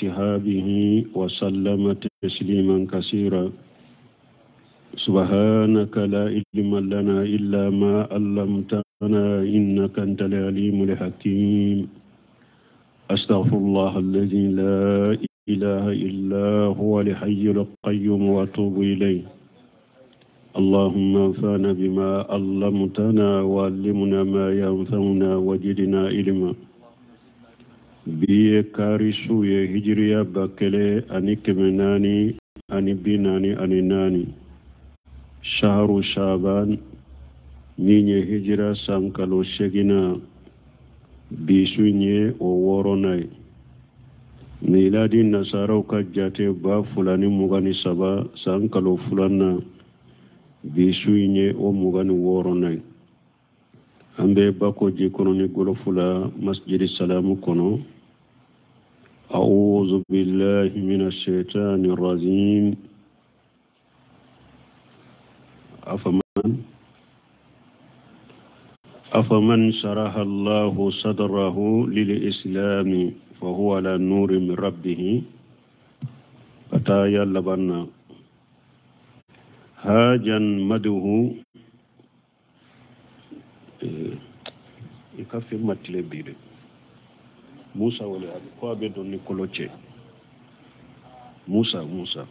وصحابه وسلم تسليما كثيرا. سبحانك لا علم لنا إلا ما علمتنا إنك أنت العليم الحكيم. أستغفر الله الذي لا إله إلا هو الحي القيوم وأتوب إليه. اللهم انفعنا بما علمتنا وعلمنا ما ينفعنا وزدنا علما. biye karisu ye hijriya bakele ani kemenani ani binani ani nani shahru shaban ninye hijra sankalo shegina bisunye o woronai miladi nasarau ka jate ba fulani mugani saba sankalo fulana bisunye o mugani woronai ambe bako je kono ni golo fula masjid salamu kono. أعوذ بالله من الشيطان الرجيم. أفمن شرح الله صدره للإسلام فهو على نور من ربه فتايا لبنا هاجا مده يكفي متلبير Musa wale alikuwa bedo Nikoloche. Musa.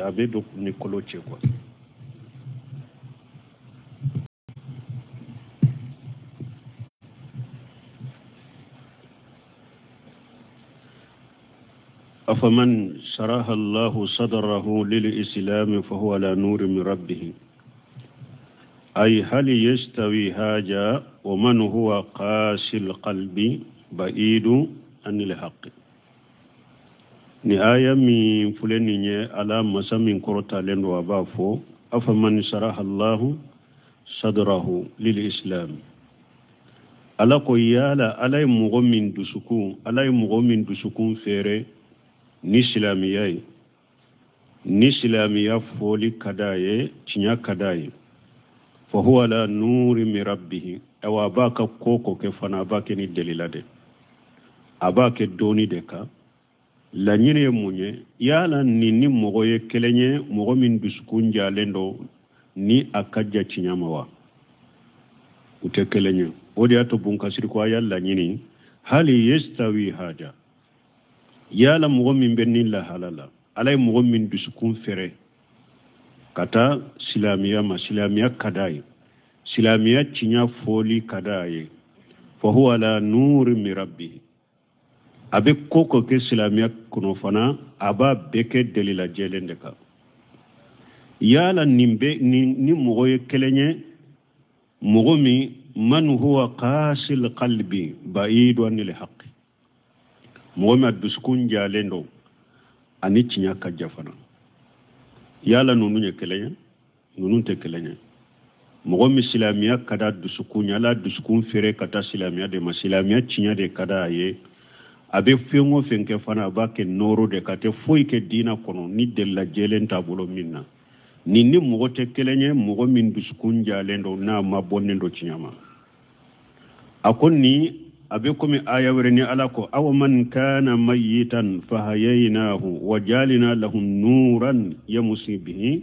Abedo Nikoloche kwa. أفمن شرح الله صدره للإسلام فهو على نور من ربه. أي هل يستوي هذا ومن هو قاسي القلب بعيد عن الحق. نهاية من فلنية على مسامين كروتا لين وبافو. أفمن شرح الله صدره للإسلام. على قيالا على مغمين دسكون فيري نسلامية فولي كداي تنيا كداي فهو على نور من ربه. أو أباك كوكو كفنا أباك ندليل ده أباك دوني دكا لا نيني موني يالا نيني مغوي كلني مغو من دسكون جالندو ni akaja chinyamawa utekelenye odi ato bunkasiri kwa yalla nyini hali yastawi haja yala mugho min benin la halala alay mugho min dusukun fere kata silamiya kadai silamiya chinya foli kadai fa huwa ala nur min rabbi abe koko ke silamiya kuno fana aba beke delila jelende ka yala nimbe ni mugho ye kelenye mugho mi man huwa qasil qalbi ba'id anil haqq mugho mi aduskun jalendo ani chinya kajafana yala nunu nye kelenye nunu te kelenye mugho mi silamiya kada dusukun yala dusukun fere kata silamiya de ma silamiya chinya de kada ye abe fengo fenke fana abake noro de kate foi ke dina kono ni de la jelenta bolo minna ni mugho te kelenye mugho min dusukun jalendo na mabonendo chinyama akonni abe komi aya wereni alako aw man kana mayitan fahayaynahu wajalina lahu nuran yamsi bihi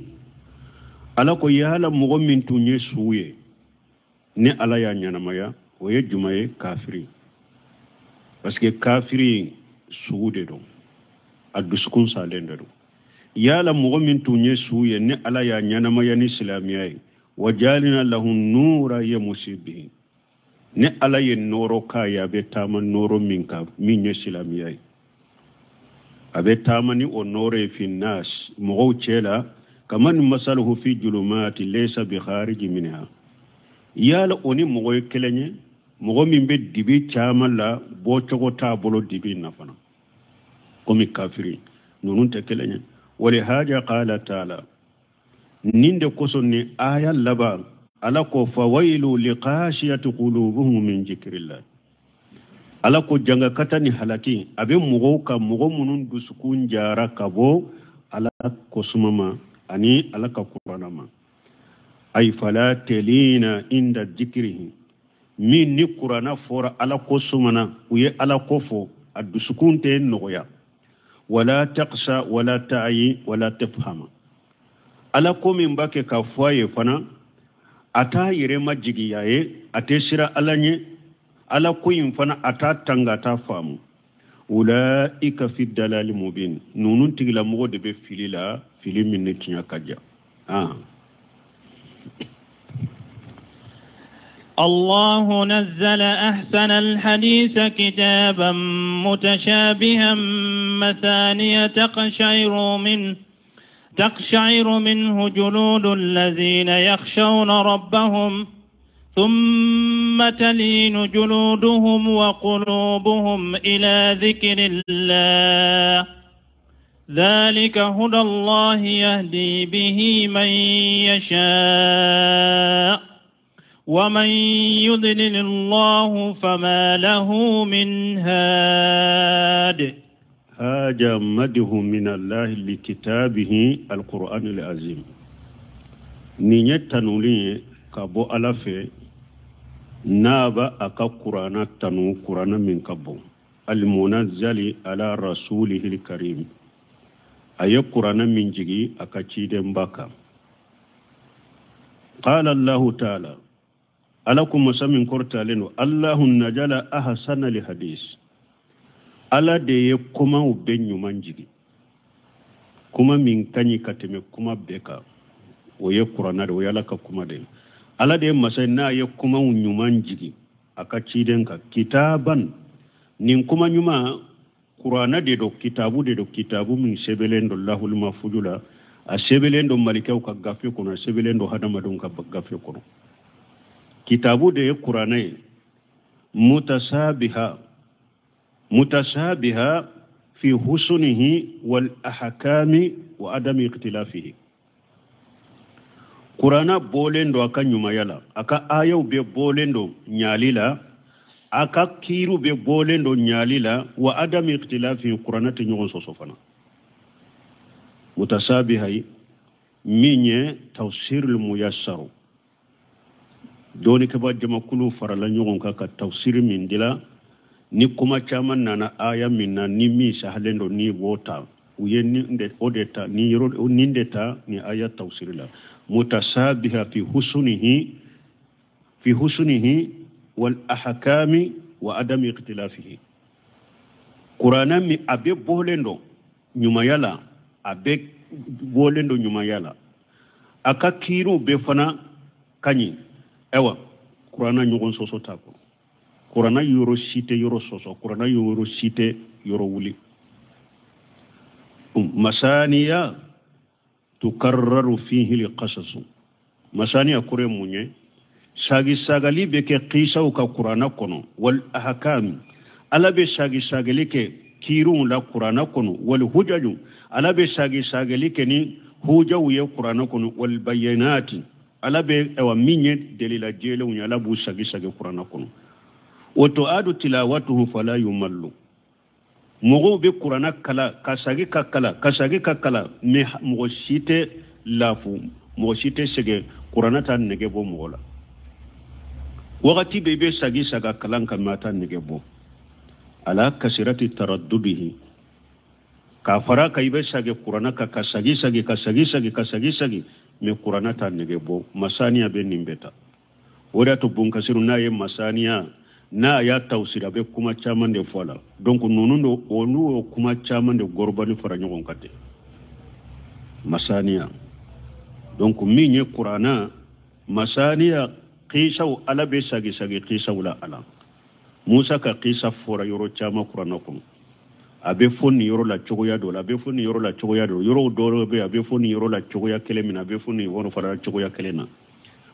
alako yala mugho min tunye suye ne ala ya nyanamaya oye jumaye kafiri parce que kafiri suude do aduskun salende do yala mugho min tunye suye ne ala ya nyanamaya ni islamiyai wajalina lahu nura yamsi bihi ne ala ye noro ka ya be tama noro minka minye islamiyai abe tama ni onore fi nas mugho chela kaman masaluhu fi julumati laysa bi kharij minha yala oni mugho kelenye mugho min be dibi chama la bo chogo ta bolo dibi nafana komi kafiri nunun te kelenye wali haja qala taala ninde kosonni aya laba ala ko fawailu liqashiyati qulubuhum min zikrillah ala ko janga katani halaki abe mugho munun dusukun jara kabo ala ko sumama ani ala ka qur'anama ay fala telina inda zikrihi min ni qur'ana fora ala ko sumana uye ala ko fo addusukunte noya wala taqsa wala ta'i wala tafhama ala ko min bake ka foye fana ata yire majigi yaye ate sira alanye ala ko yin fana ata tanga ta famu ulaika fi dalal mubin nunun tigila mo de be filila fili min ne tinya kaja الله نزل أحسن الحديث كتابا متشابها مثانية تقشعر منه جلود الذين يخشون ربهم ثم تلين جلودهم وقلوبهم إلى ذكر الله ذلك هدى الله يهدي به من يشاء ومن يضلل الله فما له من هاد هذا مده من الله لكتابه القرآن العظيم نية تنولي كابو ألفي نابا أكا قرآن تنو قرآن من كابو المنزل على رسوله الكريم أي قرآن من جيجي أكا تشيدن باكا قال الله تعالى alakum musammin kortalen Allahu najala ahsana li hadis ala de ye kuma ube nyuman jigi kuma min kanyi kateme kuma beka o ye qur'ana de o yala ka kuma de ala de masai na ye kuma nyuman jigi aka ciden ka kitaban nin kuma nyuma qur'ana de do kitabu min sebelendo lahul mafujula a sebelendo malikaw ka gafe kono sebelendo hadamadun ka gafe kono kitabu de qur'ana mutasabiha fi husnihi wal ahkami wa adami ikhtilafihi qur'ana bolendo aka nyuma yala aka ayaw be bolendo nyalila aka kiru be bolendo nyalila wa adami ikhtilafihi qur'ana te nyon sosofana mutasabiha minye tafsirul muyassar doni ke ba jama kulu farala nyogon ka tafsir min dila ni kuma chaman nana aya min na ni mi sahalendo ni wota uye ni nde odeta ni yoro ni ndeta ni aya tafsir la mutasabiha fi husnihi wal ahkami wa adami ikhtilafihi qur'ana mi abe bolendo nyuma yala abe bolendo nyuma yala aka kiru be fana kanyi ewa qur'ana nyogon soso tako qur'ana yoro cité yoro soso qur'ana yoro cité yoro wuli masaniya tukarraru fihi liqasas masaniya kure munye sagali be ke qisa ka qur'ana kono wal ahkam ala be sagali ke kirun la qur'ana kono wal hujaju ala be sagali ke ni hujawu ye qur'ana kono wal bayanati ala be ewa minye delila jele unya ala bu sagi qur'ana kono wato adu tilawatuhu fala yumallu mogo be qur'ana kala kasagi kakala me mogo shite lafu mogo shite sege qur'ana tan nege bo mogola wakati be sagi saga kalan kan mata nege bo ala kasirati taraddudihi ka fara kai be sage qur'ana ka kasagi me qur'ana tan nege bo masaniya be nimbeta wada to bunkasiru na ye masaniya na ya tawsira be kuma chaman de fola donc nonundo onu kuma chaman de gorbani fara nyogon kate masaniya donc minye qur'ana masaniya qisa ala be sagi qisa wala ala musa ka qisa fora yoro chama qur'ana ko abe fonni yoro la chogoya do yoro do be abe fonni yoro la chogoya kelemina abe fonni wono fara chogoya kelena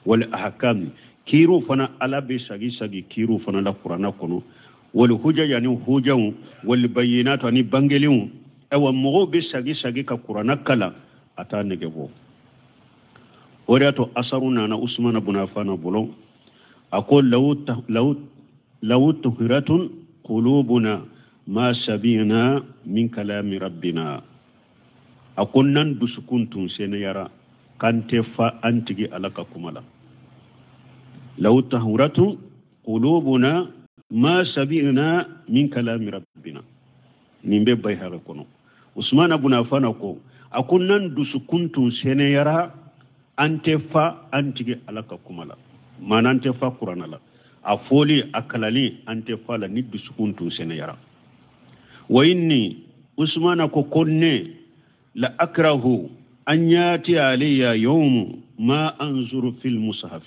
wal ahkam kiru fana ala be sagi kiru fana la qur'ana kono wal huja yani hujawu wal bayyinatu ani bangeliwu ewa mogo be sagi ka qur'ana kala ata negebo warato asaruna na usman ibn affan bolo aqul law tuhiratun qulubuna ma sabina min kalami rabbina akunnan dusukuntun sene yara kante fa antigi alaka kumala law tahuratu قلوبنا ما سمعنا من كلام ربنا نيمبي باي هذا كونو عثمان بن عفان كو أكون ندوس كنتم سنيرا أنتفا أنتجي على كمالا ما ننتفا قرآن لا أفولي أكلالي أنتفا لا ندوس كنتم سنيرا وإني عثمان كو كوني لا أكره أن يأتي علي يوم ما أنظر في المصحف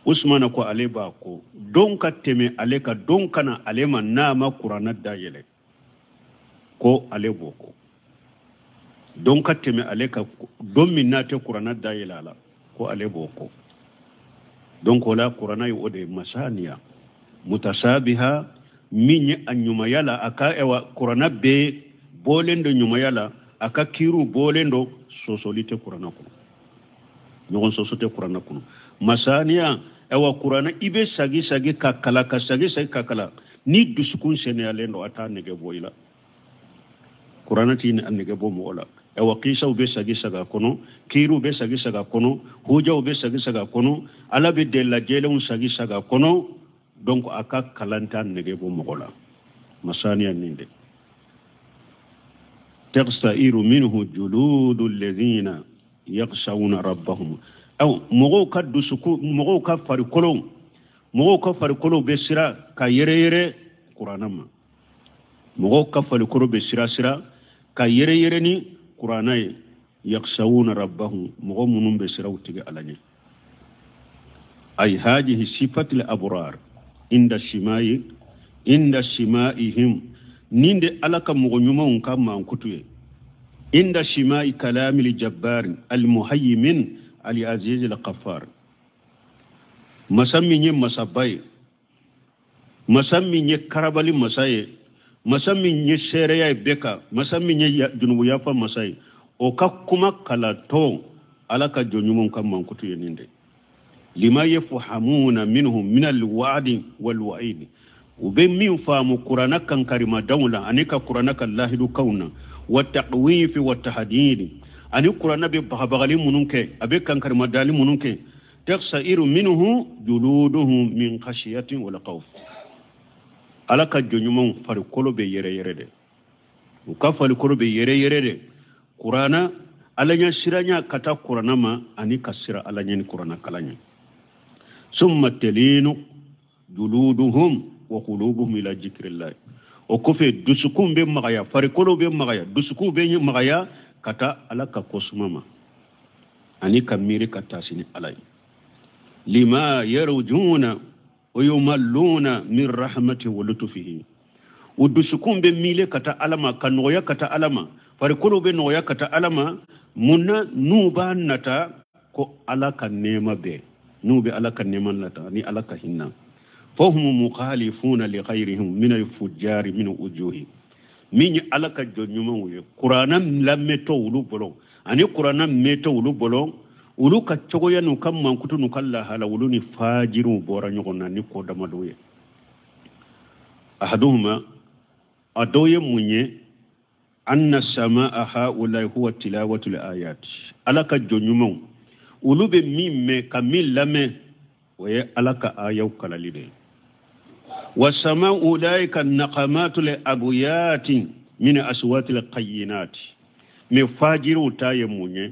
عثمان كو علي باكو دونك تمي عليك دونكنا عليما ناما قرآن دايلة كو علي بوكو دونك تمي عليك دومي ناتي قرآن دايلة لا كو علي بوكو دونك ولا قرآن يودي مسانيا متشابهة minye anyuma yala aka ewa kurana be bolendo nyuma yala aka kiru bolendo sosolite kurana kuno nyon sosote kurana kuno masaniya ewa kurana ibe sagi sagi kakala ka sagi sagi kakala ni dusukun sene alendo ata nege boyla kurana tini annege bo mo ola ewa kisa ube sagi saga kono kiru be sagi saga kono huja ube sagi saga kono alabe de la jele un sagi saga kono donc aka kalanta nege bo mogola masaniya ninde taqsairu minhu juludu alladhina yakhshawuna rabbahum aw mogo ka dusuku mogo ka fari kolo be sira ka yere yere qur'anama mogo ka fari kolo be sira ka yere yere ni qur'anay yakhshawuna rabbahum mogo munum be sira utige alanye ay hadhihi sifatul abrar inda shimaihim ninde alaka mogo nyuma kam man kutuye inda shimai kalamil jabbar al muhaymin al aziz al qaffar masamminye masabay masamminye karabali masaye masamminye shereya beka masamminye junubu yafa masaye o kakuma kala to alaka jonyuma kam man kutuye ninde lima yafhamuna minhum min alwa'd walwa'id وبين فهم قرآن كان كريم دولة أنيك قرآن كالله دو كونا والتقويف والتحديد أنيك قرآن ببغالي منونك أبي كان كريم دالي منونك تقصير منه جلودهم من خشية ولا خوف على كجنوم فريقلو بيري يرد وكفر كلو بيري يرد قرآن على يسيرنا كتا قرآن ما أنيك سير على ين قرآن كلاني ثم تلين جلودهم وقلوبهم إلى ذكر الله وكفي دسكون بين مغايا فريقلو بين مغايا دسكون بين مغايا كتا على كقسمما أني كميري كتا سني علي لما يرجون ويملون من رحمته ولطفه ودسكون بين ميلي كتا علما كنويا كتا علما فريقلو بين نويا كتا علما منا نوبا نتا كو على كنيما بي نوبي على كنيما نتا ني على كهنا فهم مخالفون لغيرهم من الفجار من وجوه من على كجنيما قرانا لم تولو بلو أني قرانا متولو بلو ولو كتشويا نكم من كتو نكلا هلا ولوني فاجرو بورا نيغونا نيكو دمادوي أحدهما أدوي مني أن السماء هؤلاء هو تلاوة الآيات على كجنيما ولو بميم كمل لمه وهي على كآية وكالالي والسماء أولئك النقمات الأبيات من أصوات القينات مفاجر تايموني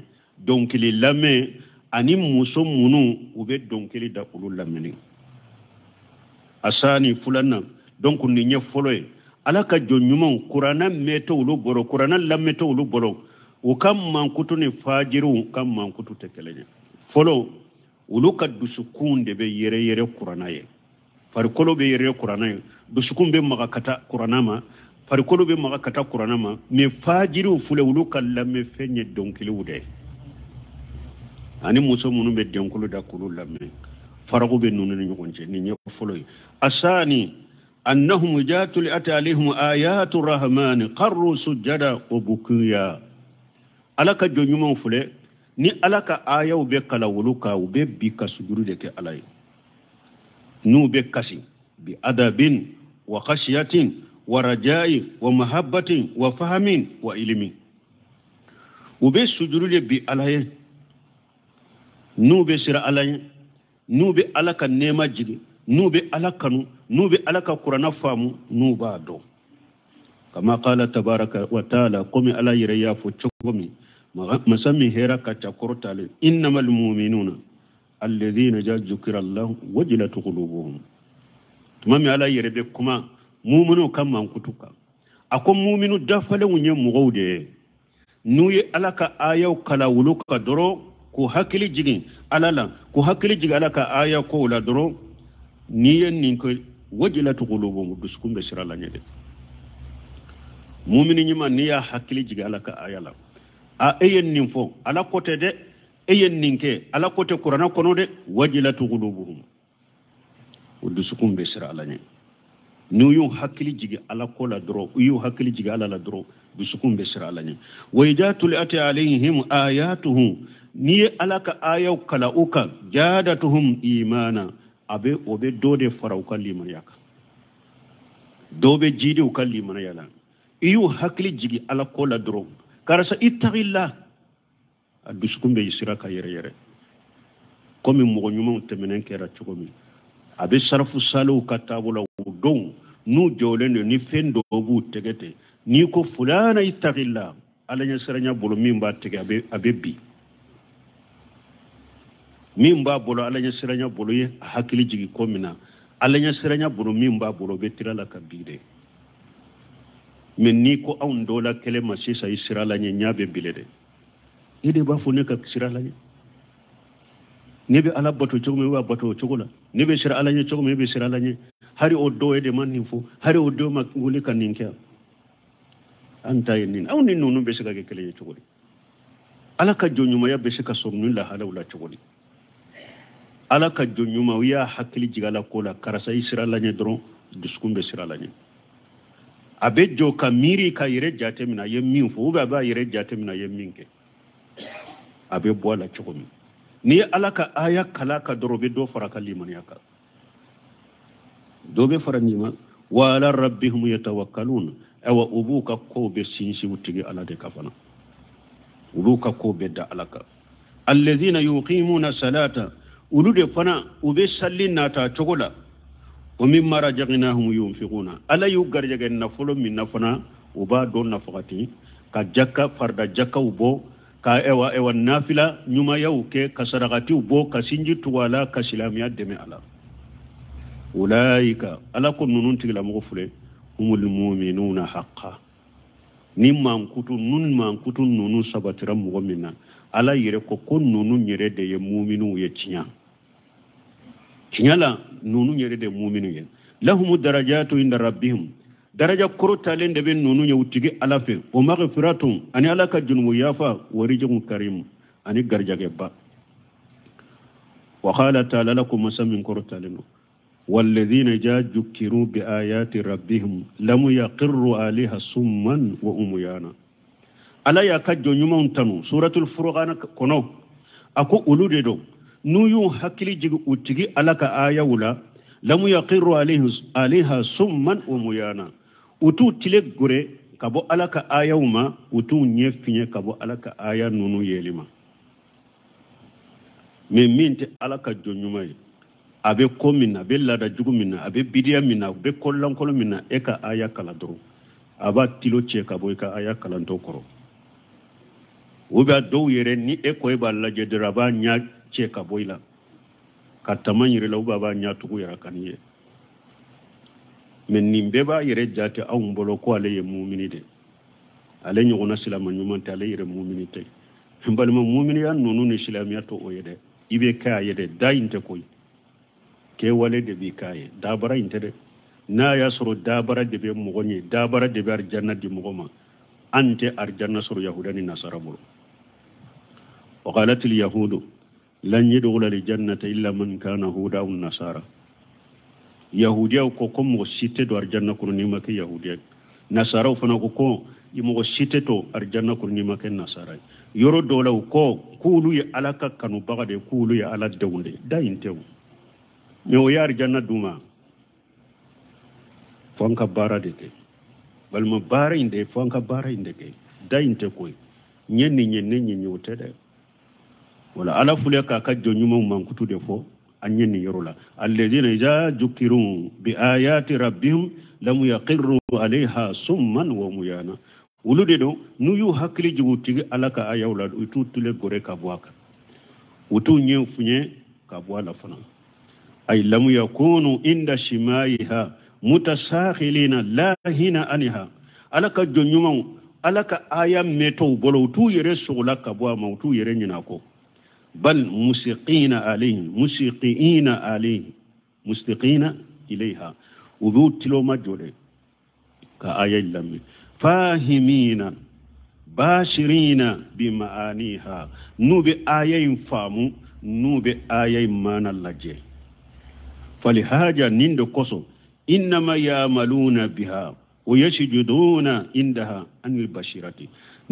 دونك للمه أني مسمونو وبيت دونك لدقلو لمني أساني فلنا دونك نيني فلوي على كجنيمون قرانا ميتولو برو قرانا لميتولو برو وكم من كتوني فاجرو كم من كتو تكلني فلو uluka dusukun de be yere yere qur'anaye farikolo be yere qur'anaye dusukun be maga kata qur'anama farikolo be maga kata qur'anama me fajiru fule uluka lamme fenye donkili wude ani muso munu be donkulu da kulu lamme farago be nunu ni gonje ni nye foloy asani annahum jatul atalihum ayatu rahman qarru sujada wa bukiya alaka jonyuma fule ni alaka ayaw be kala wuluka ube bi kasuduru de ke alay nu be kasi bi adabin wa khashiyatin wa raja'i wa mahabbatin wa fahamin wa ilmi ube sujuru de bi alay nu be sira alay nu be alaka nema jigi نوبي على كانوا نوبي على كقرآن فامو نوبا دو كما قال تبارك وتعالى قم على يريا فتشومي مسمي هيرا كتشكرتالي إنما المؤمنون الذين جاء ذكر الله وجلت قلوبهم تمامي على يريا كما مؤمنو كما انكتوكا أكون مؤمنو دافل ونيا مغودي نوي على كآية وكلا ولوكا درو كو هكلي جيجين على لا كو هكلي جيجين على كآية كولا درو نيا نينكو وجلت قلوبهم دسكم بشرا لنيا mumini ñima ni ya hakkili jiga ala ka ayala a eyen nin fo ala côté de eyen ninke ala côté qur'ana kono de wajilatu qulubuhum wudu sukum be sira ala ni yu hakkili jiga ala ko la dro yu hakkili jiga ala la dro du sukum be sira ala ni wayjatul ati alayhim ayatuhu ni ala ka ayaw kala uka jadatuhum imana abe obe dode faraw kalima yaka dobe jidi u kalima yala iyo hakili jigi ala kola doro karasa ittaqilla aduskumbe yisira ka yere komi mo nyuma temenen kera chokomi abe sarafu salu katabula don nu jolende ni fendo bu tegete ni ko fulana ittaqilla ala nya siranya bolo mimba tege abe bi mimba bolo ala nya siranya bolo ye hakili jigi komina ala nya siranya bolo mimba bolo betira la kabide men ni ko awn dola kele masisa isra la nyaabe bilede ide ba fu nek ak sira la nebe ala bato chogme wa bato chogola nebe sira ala nya chogme be sira la hari o do ede man ni fu hari o do ma nguli kan ninka anta yin awn ni nonu be sika ke kele chogoli ala ka jonyuma ya be sika somnu la hala wala chogoli ala ka jonyuma ya hakili jigala kola karasa isra la nya dron duskumbe sira la abe jo ka miri ka yire jate mina ye min fo ba ba yire jate mina ye minke abe bola chokomi ni alaka aya kala ka dorobe do faraka liman yaka dobe faranima wa ala rabbihim yatawakkalun awa ubuka ko be sinsi wutigi ala de kafana ubuka ko be da alaka alladhina yuqimuna salata ulude fana ube sallina ta chogola ومما رزقناهم ينفقون الا يغرجغ نفلو من نفنا وبا دون نفقتي كجكا فرد جكا وبو كا ايوا نافلا نيما يوكي كسرغتي وبو كسنجي تولا كسلاميا دمي على اولئك الا كنون تغلا مغفله هم المؤمنون حقا نيما كوتو نونو سباترا مؤمنا الا يركو كون نونو نيرede ye mu'minu ye tinya kinyala nunu nyere de mu'minu yen lahum darajatu inda rabbihim daraja korota lende ben nunu nyawtigi alafe o maghfiratun ani alaka junmu yafa warijum karim ani garjage ba wa qala ta'ala lakum masamin korota lendo walladhina jajjukiru bi ayati rabbihim lam yaqirru aliha summan wa umyana ala yakajjo nyuma untanu suratul furqan kono ako ulude do nuyu hakili jigi utigi alaka aya wula lamu yaqiru alaiha summan wa muyana utu tile gure kabo alaka aya uma utu nyefinye kabo alaka aya nunu yelima me minte alaka jonyumai abe komina be lada jugumina abe bidiya mina be kollan kolmina eka aya kala doro aba tilo che kabo eka aya kala ndokoro uba do yere ni eko e balla jedira ba nya che ka boyla kataman yire law baba nya tugu yara kaniye men nimbe ba yire jate aw mbolo ko ale ye mu'mini de ale nyogona silama nyumante ale yire mu'mini te mbal ma mu'mini yan nonu ne islamiyatu o yede ibe ka yede dayinte koy ke wale de bi kaye dabara inte de na yasru dabara de be mo gonye dabara de be arjanna di mo goma ante arjanna sur yahudani nasara bur وقالت اليهود لن يدخل الجنة إلا من كان هودا أو نصارى يهوديا وكوكم وسيتة دو أرجانا كرنيما كي يهوديا نصارى وفناكوكو يمو سيتة دو أرجانا كرنيما كي نصارى يورو دولا وكو كولو يألاكا كانوا بغد كولو يألاك دوندي دا ينتو ميو يا أرجانا دوما فانكا بارا ديكي بل ما بارا يندي فانكا بارا يندي دا ينتو كوي نيني نيوتة wala ala fule ka ka jonyuma mankutu de fo أنين يرولا الذين إذا ذكروا بآيات ربهم لم يقروا عليها صما وميانا ولدو نيو هكلي جوتي على آية أولاد وتو تلي غوري كابواك وتو نيو فني كابوالا فنا أي لم يكونوا عند شمائها متساخلين لا هنا أنها على كجنيوم على كآية ميتو بلو تو يرسو لك بوا موتو يرنيناكو بل مسقين عليه مستقين إليها وبوت لو مجولي كآية لمي فاهمين باشرين بمعانيها نوب آية فامو نوب آية مانا لجي فلهذا نند قصو إنما يعملون بها ويسجدون عندها عن البشرة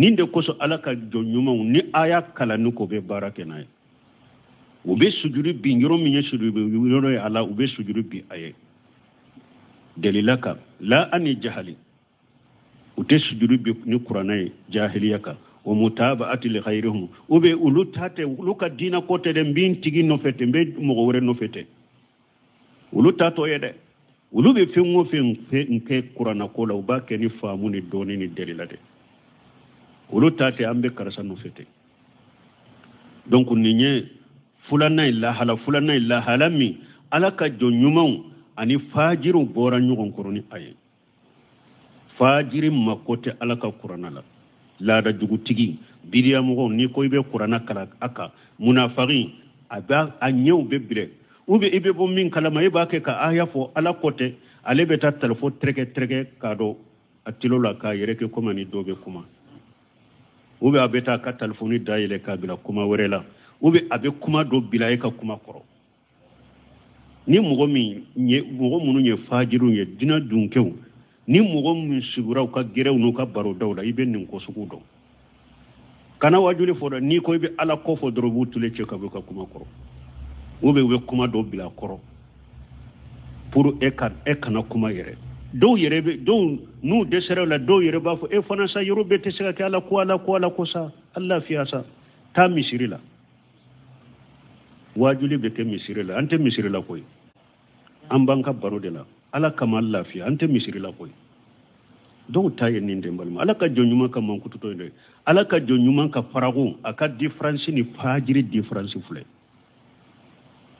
نند قصو ألك جنيومو ني آية كلا نكو بباركنا وبي سجود بينيرو من يسجود بينيرو على وبي سجود بي آية دليلك لا أني جهلي وتسجد بنقراني جاهليك ومتابعة لغيرهم وبي أولوتات ولوكا دينا كوتة دمبين تيجي نوفته مبي مغورة نوفته أولوتاتو يده ولوبي فيمو في قرانا كولا وباكي نفهموني دوني ندليلته أولوتات أمبي كرسا نوفته donc ninye fulana illa halami alaka jonyumau ani fajiru bora nyugon koroni aye fajiri makote alaka kurana la da jugutigi bidiya mo ni ko ibe kurana kala aka munafaqin aba anyew bebire ube ibe bo min kala may ba ke ka aya fo ala kote ale beta telefo treke kado atilola ka yereke kuma ni dobe kuma ube abeta ka telefoni dayile ka bila kuma werela ube abe kuma do bila ka kuma koro ni mugo munu nye fajiru nye dina dunkew ni mugo min siguraw ka gerew no ka baro dawla ibe nin ko sugudo kana wajule foda ni ko ibe ala ko fo dorobu tule ce ka be ka kuma koro ube kuma do bila koro pour ekana kuma yere do yere be do nu desere la do yere ba fo e fana sa yoro be tesega ka ala ko sa Allah fiasa ta misirila wajuli be ke misirila ante misirila koy ambanka baro de la ala kamal lafiya ante misirila koy do taye ni ndembal ma ala ka jonyuma ka man kututo de ala ka jonyuma ka farago aka difference ni fajiri difference fule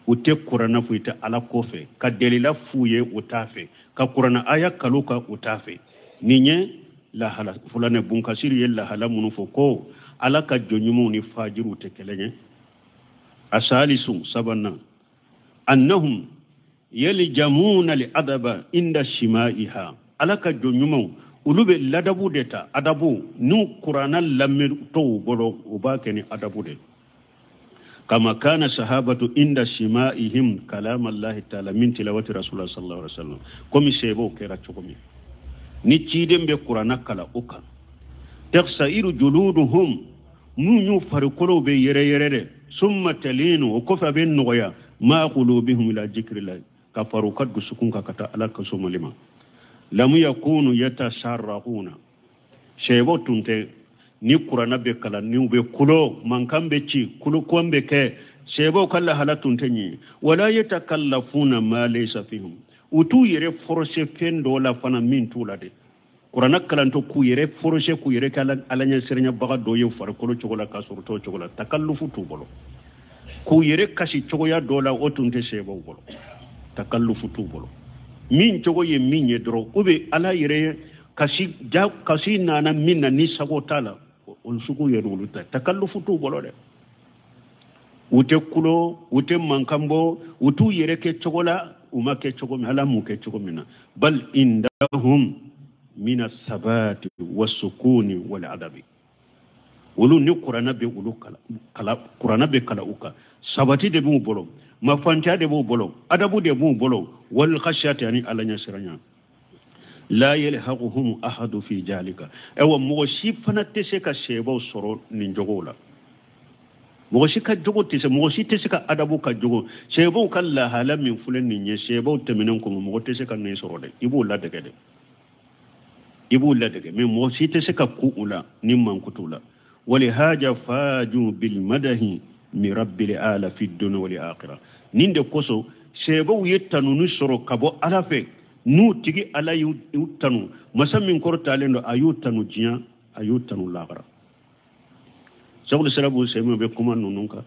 ute qur'ana fuita ala kofe ka delila fuye utafe ka qur'ana aya kaluka utafe ninye la hala fulane bunkasiri yella hala munu foko ala ka jonyuma ni fajiru te kelenye asalisu sabanna annahum yaljamuna li adaba inda shimaiha alaka jonyumo ulube ladabu deta adabu nu qur'ana lamir to bolo ubakeni adabu de kama kana sahabatu inda shimaihim kalam Allah ta'ala min tilawati rasulullah sallallahu alaihi wasallam komi sebo kera chokomi ni chidembe qur'ana kala uka taksairu juluduhum nu farikolo be yere summa talinu ukofa ben noya ma qulubihum ila dhikrillah kafaru kaddu sukun ka kata alaka somalima lam yakunu yatasharrahuna shebo tunte ni qur'ana be kala ni be kulo mankambe ci kulo kombe ke shebo kala halatunte ni wala yatakallafuna ma laysa fihim utu yere force fendo la fana min tulade qur'ana kala to ku yere force ku yere kala alanya sernya baga do ye far kulo chogola kasurto chogola takallufu tu bolo ku yere kasi chogoya dola otunte shebo bolo takallufu tu bolo min chogo ye min ye dro ube ala yere kasi nana minna ni sagotala on suku ye ruluta takallufu tu bolo de ute kulo ute mankambo utu yere ke chogola uma ke chogo ala mu ke chogo mina bal indahum min as-sabati was-sukuni wal-adabi ulu ni qur'ana be ulu kala qur'ana be kala uka sabati de bu bolo mafanta de bu bolo adabu de bu bolo wal khashyati ani alanya siranya la yalhaquhum ahadu fi jalika ewa mo shi fana tese ka shebo soro nin jogola mo shi ka jogo tese mo shi tese ka adabu ka jogo shebo kala halam min fulen nin ye shebo teminen ko mo tese ka ne soro de ibu la de me mo shi tese ka kuula nimman kutula ولهذا فاجوا بالمدح من رب العالمين في الدنيا والآخرة ninde koso sebo yettanu ni soro kabo ala fe nu tigi ala yutanu masamin kortalendo ayutanu jiya ayutanu lagara sagul sarabu sebo be kuma nununka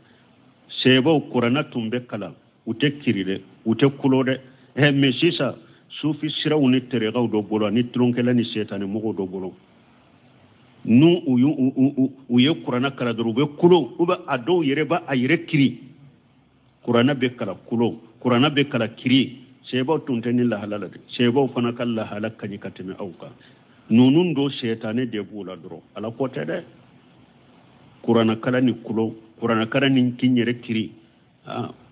sebo qur'ana tumbe kala ute kiride ute kulode me sisa sufi siraw ni tere gaw do bolo ni tronkela ni setane mo do bolo nu uye qur'ana kala do be kulo uba ado yere ba ayre kiri qur'ana be kala kulo qur'ana be kala kiri sebo tunteni la halala sebo fana kala halaka ni kateme awka nunun do setane de bula dro ala ko tede qur'ana kala ni kulo qur'ana kala ni kinyere kiri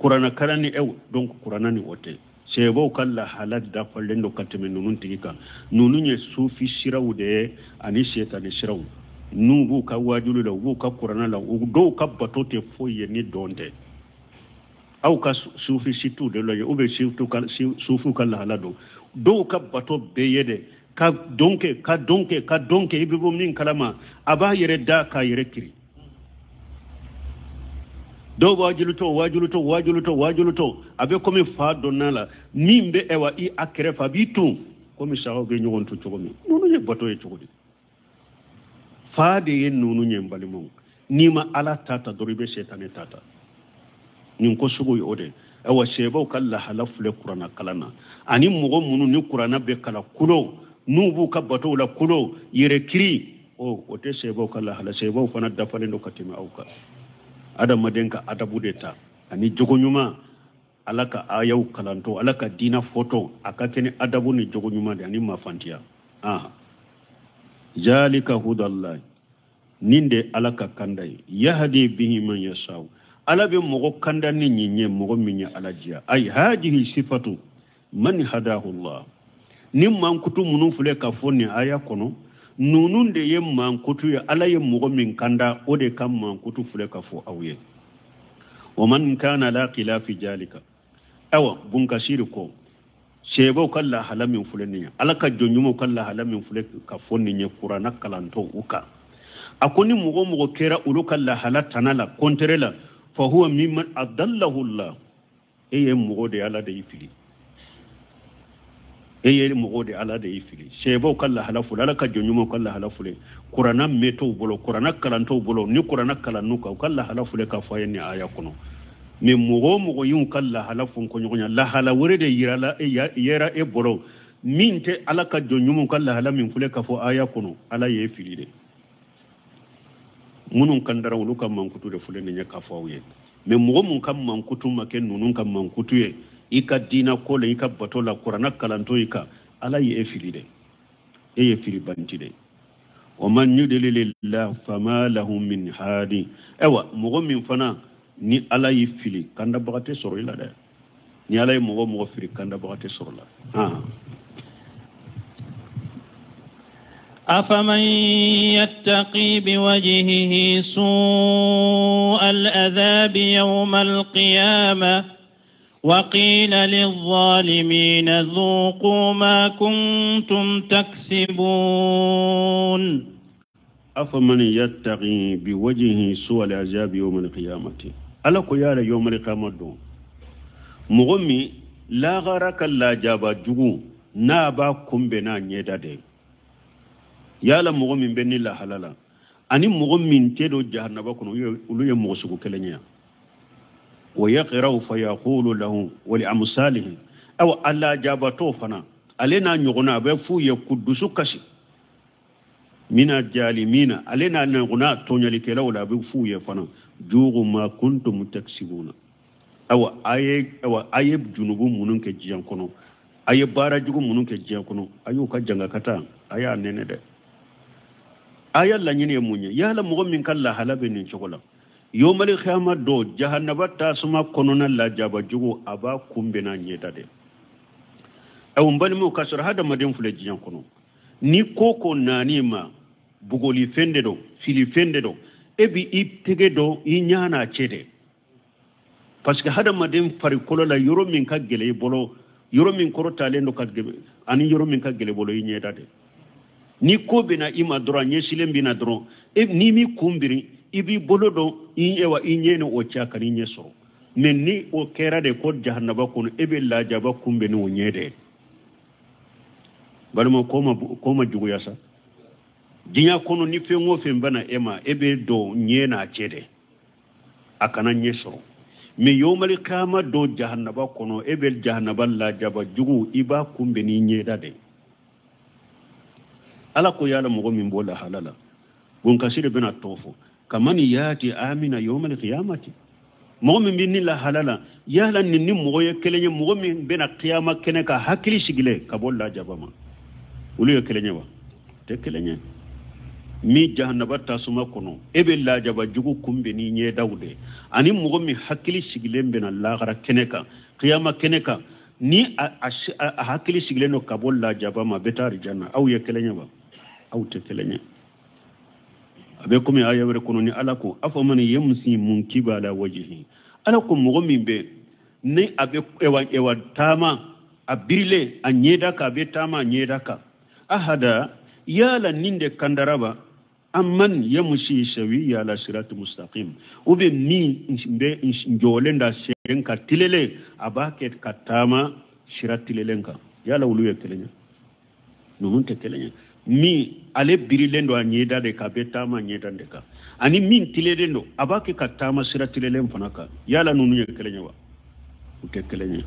qur'ana kala ni ew donc qur'ana ni wote sebo kala halal da fallendo kateme nunun tigika nunun ye sufi shirawde ani setane shiraw nubu ka wajulu la bu ka qur'ana la do ka batote foye ni donde aw ka sufi situ de lo ube situ ka sufu kala halado do ka bato beyede ka donke ibibo min kalama aba yere da ka yere kiri do wajuluto abe komi fa donnala nimbe ewa I akere fa bitu komi sawo be nyogon to chogomi nunu ye bato e chogodi fa de yen nunu nye mbalimo nima ala tata doribe setane tata nin ko sugo yode ewa sebo kala halafule qur'ana kalana ani mugo munu ni qur'ana be kala kulo nubu ka bato la kulo yere kiri o ote sebo kala hala sebo fana dafale ndo katime awka adam madenka adabudeta ani jogonyuma alaka ayaw kalanto alaka dina foto akakene adabu ni jogonyuma de ani mafantia zalika hudallah ninde alaka kandai yahdi bihi man yasau alabe mogo kanda ni nyinye mogo minya alajia ay hadihi sifatu man hadahu allah nim man kutu munu fule ka fonni aya kono nunun de yem man kutu ya ala yem mogo min kanda ode kam man kutu fule ka fo awye wa man kana la khilafi jalika awa bunka shiriko sebo kala halamin fule niya alaka jonyumo kala halamin fule ka fonni nye qur'ana kalanto uka akoni mogo kera uluka la halatana la kontrela fa huwa mimman adallahu allah eye mogo de ala de ifili eye mogo de ala de ifili sebo kala halafu alaka jonyumo kala halafule qur'ana meto bolo qur'ana kalanto bolo ni qur'ana kalanuka kala halafule ka fayni aya kono me mogo yun kala halafun ko nyonya la hala wurede yirala yera e bolo minte alaka jonyumo kala halamin fule ka fo aya kono ala ye ifili de munun kandara wulu kam mankutu de fulene nya kafawiye me mogo mun kam mankutu make nunun kam mankutu ye ika dina ko le ika batola qur'ana kalanto ika ala ye fili de ye fili banti de wa man yudlilillah fama lahu min hadi ewa mogo min fana ni ala ye fili kanda bagate soro ila de ni ala ye mogo fili kanda bagate soro la أفمن يتقي بوجهه سوء العذاب يوم القيامة وقيل للظالمين ذوقوا ما كنتم تكسبون أفمن يتقي بوجهه سوء العذاب يوم القيامة ألا قيال يوم القيامة دون مغمي لا غرك لا جابا جغو نابا كمبنا نيدادي yala mogo min benni la halala ani mogo min tedo jahannaba kono ulu ye mogo sugu kelenya wa yaqra'u fa yaqulu lahu wa li amsalihi aw alla jabato fana alena nyogona be fu ye kudusu kashi mina jalimina alena nyogona tonyali kela wala be fu ye fana jugu ma kuntum taksibuna aw aye junubu munun ke jiyan kono aye bara jugu munun ke jiyan kono ayu ka janga kata aya nene de aya la nyine munye yala mogo min kala halabe ni chokola yomale khama do jahannaba tasuma konona la jaba jugo aba kumbena nyeta de mbani mo kasar hada madin fule jiyan kono ni koko nani ma bugoli fende do fili fende do ebi itege do inyana chede parce que hada madin fari kolo la yoro min ka gele bolo yoro min koro talendo ka gebe ani yoro min ka gele bolo inyeta de ni ko bena ima dro nyesilen bina dro ni mi kumbiri ibi bolo do inyewa inyene o chaka ni nyesoro nenni o kera de ko jahannaba kono ebe la jaba kumbe no nyede balmo koma jugu yasa dinya kono ni fengo bana ema ebe do nyena cede akana nyesoro mi yomali kama do jahannaba kono ebe jahannaba la jaba jugu iba kumbe ni nyeda de ala ko yala mo min bola halala gon kasire bena tofo kamani yati amina yawmal qiyamati mo min binni la halala yala ninni mo ye kelenye mo min bena qiyama kene ka hakili sigile ka bolla jabama ulu ye kelenye wa te kelenye mi jahannaba tasuma kono ebe la jaba jugu kumbe ni nye dawde ani mo mi hakili sigile bena la gara kene ka qiyama kene ka ni a hakili sigile no ka bolla jabama betari janna aw ye kelenye ba aw te kelenye abe komi aya were kono ni alako afa man yamsi munkiba ala wajhi alako mo min be ne abe ewa tama abirile anyeda ka be tama anyeda ka ahada yala ninde kandaraba amman yamshi shawiya ala sirat mustaqim ube mi be njolenda seren ka tilele abake katama sirat tilelenka yala uluye kelenya no munte kelenya mi ale birilendo anyeda de ka betama anyeda de ka ani min tiledendo abake katama siratilelen fanaka yala nunu ye kelenya wa uke kelenya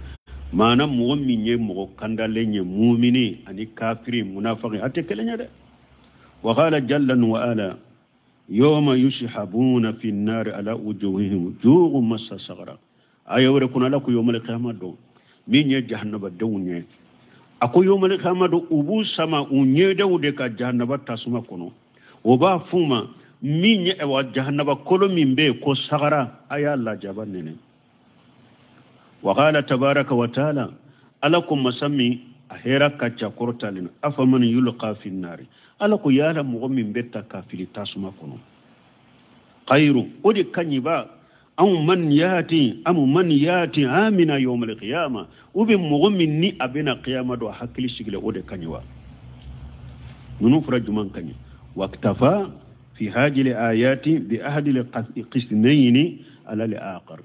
mana mo minye mo kandalenye mu'mini ani kafiri munafiqi ate kelenya de wa qala jalla wa ala yawma yushhabuna fi an-nar ala wujuhihim ju'un masasara ayawre kuna la ku yawmal qiyamah do minye jahannaba dawunye ako yomale kamado ubu sama unye dawde ka jahannaba tasuma kono oba fuma minye e wa jahannaba kolo mimbe ko sagara aya Allah jabanene wa qala tabaraka wa taala alakum masami ahera kacha kortalin afaman yulqa fi an-nar alako yala mo mimbe ta kafili tasuma kono khairu odi kanyiba أو من ياتي آمنا يوم القيامة وبمغمني أبنا قيامة دو حكلي شغل أودي كنيوا ننفرج من كني واكتفى في هذه الآيات بأحد القسمين على الآخر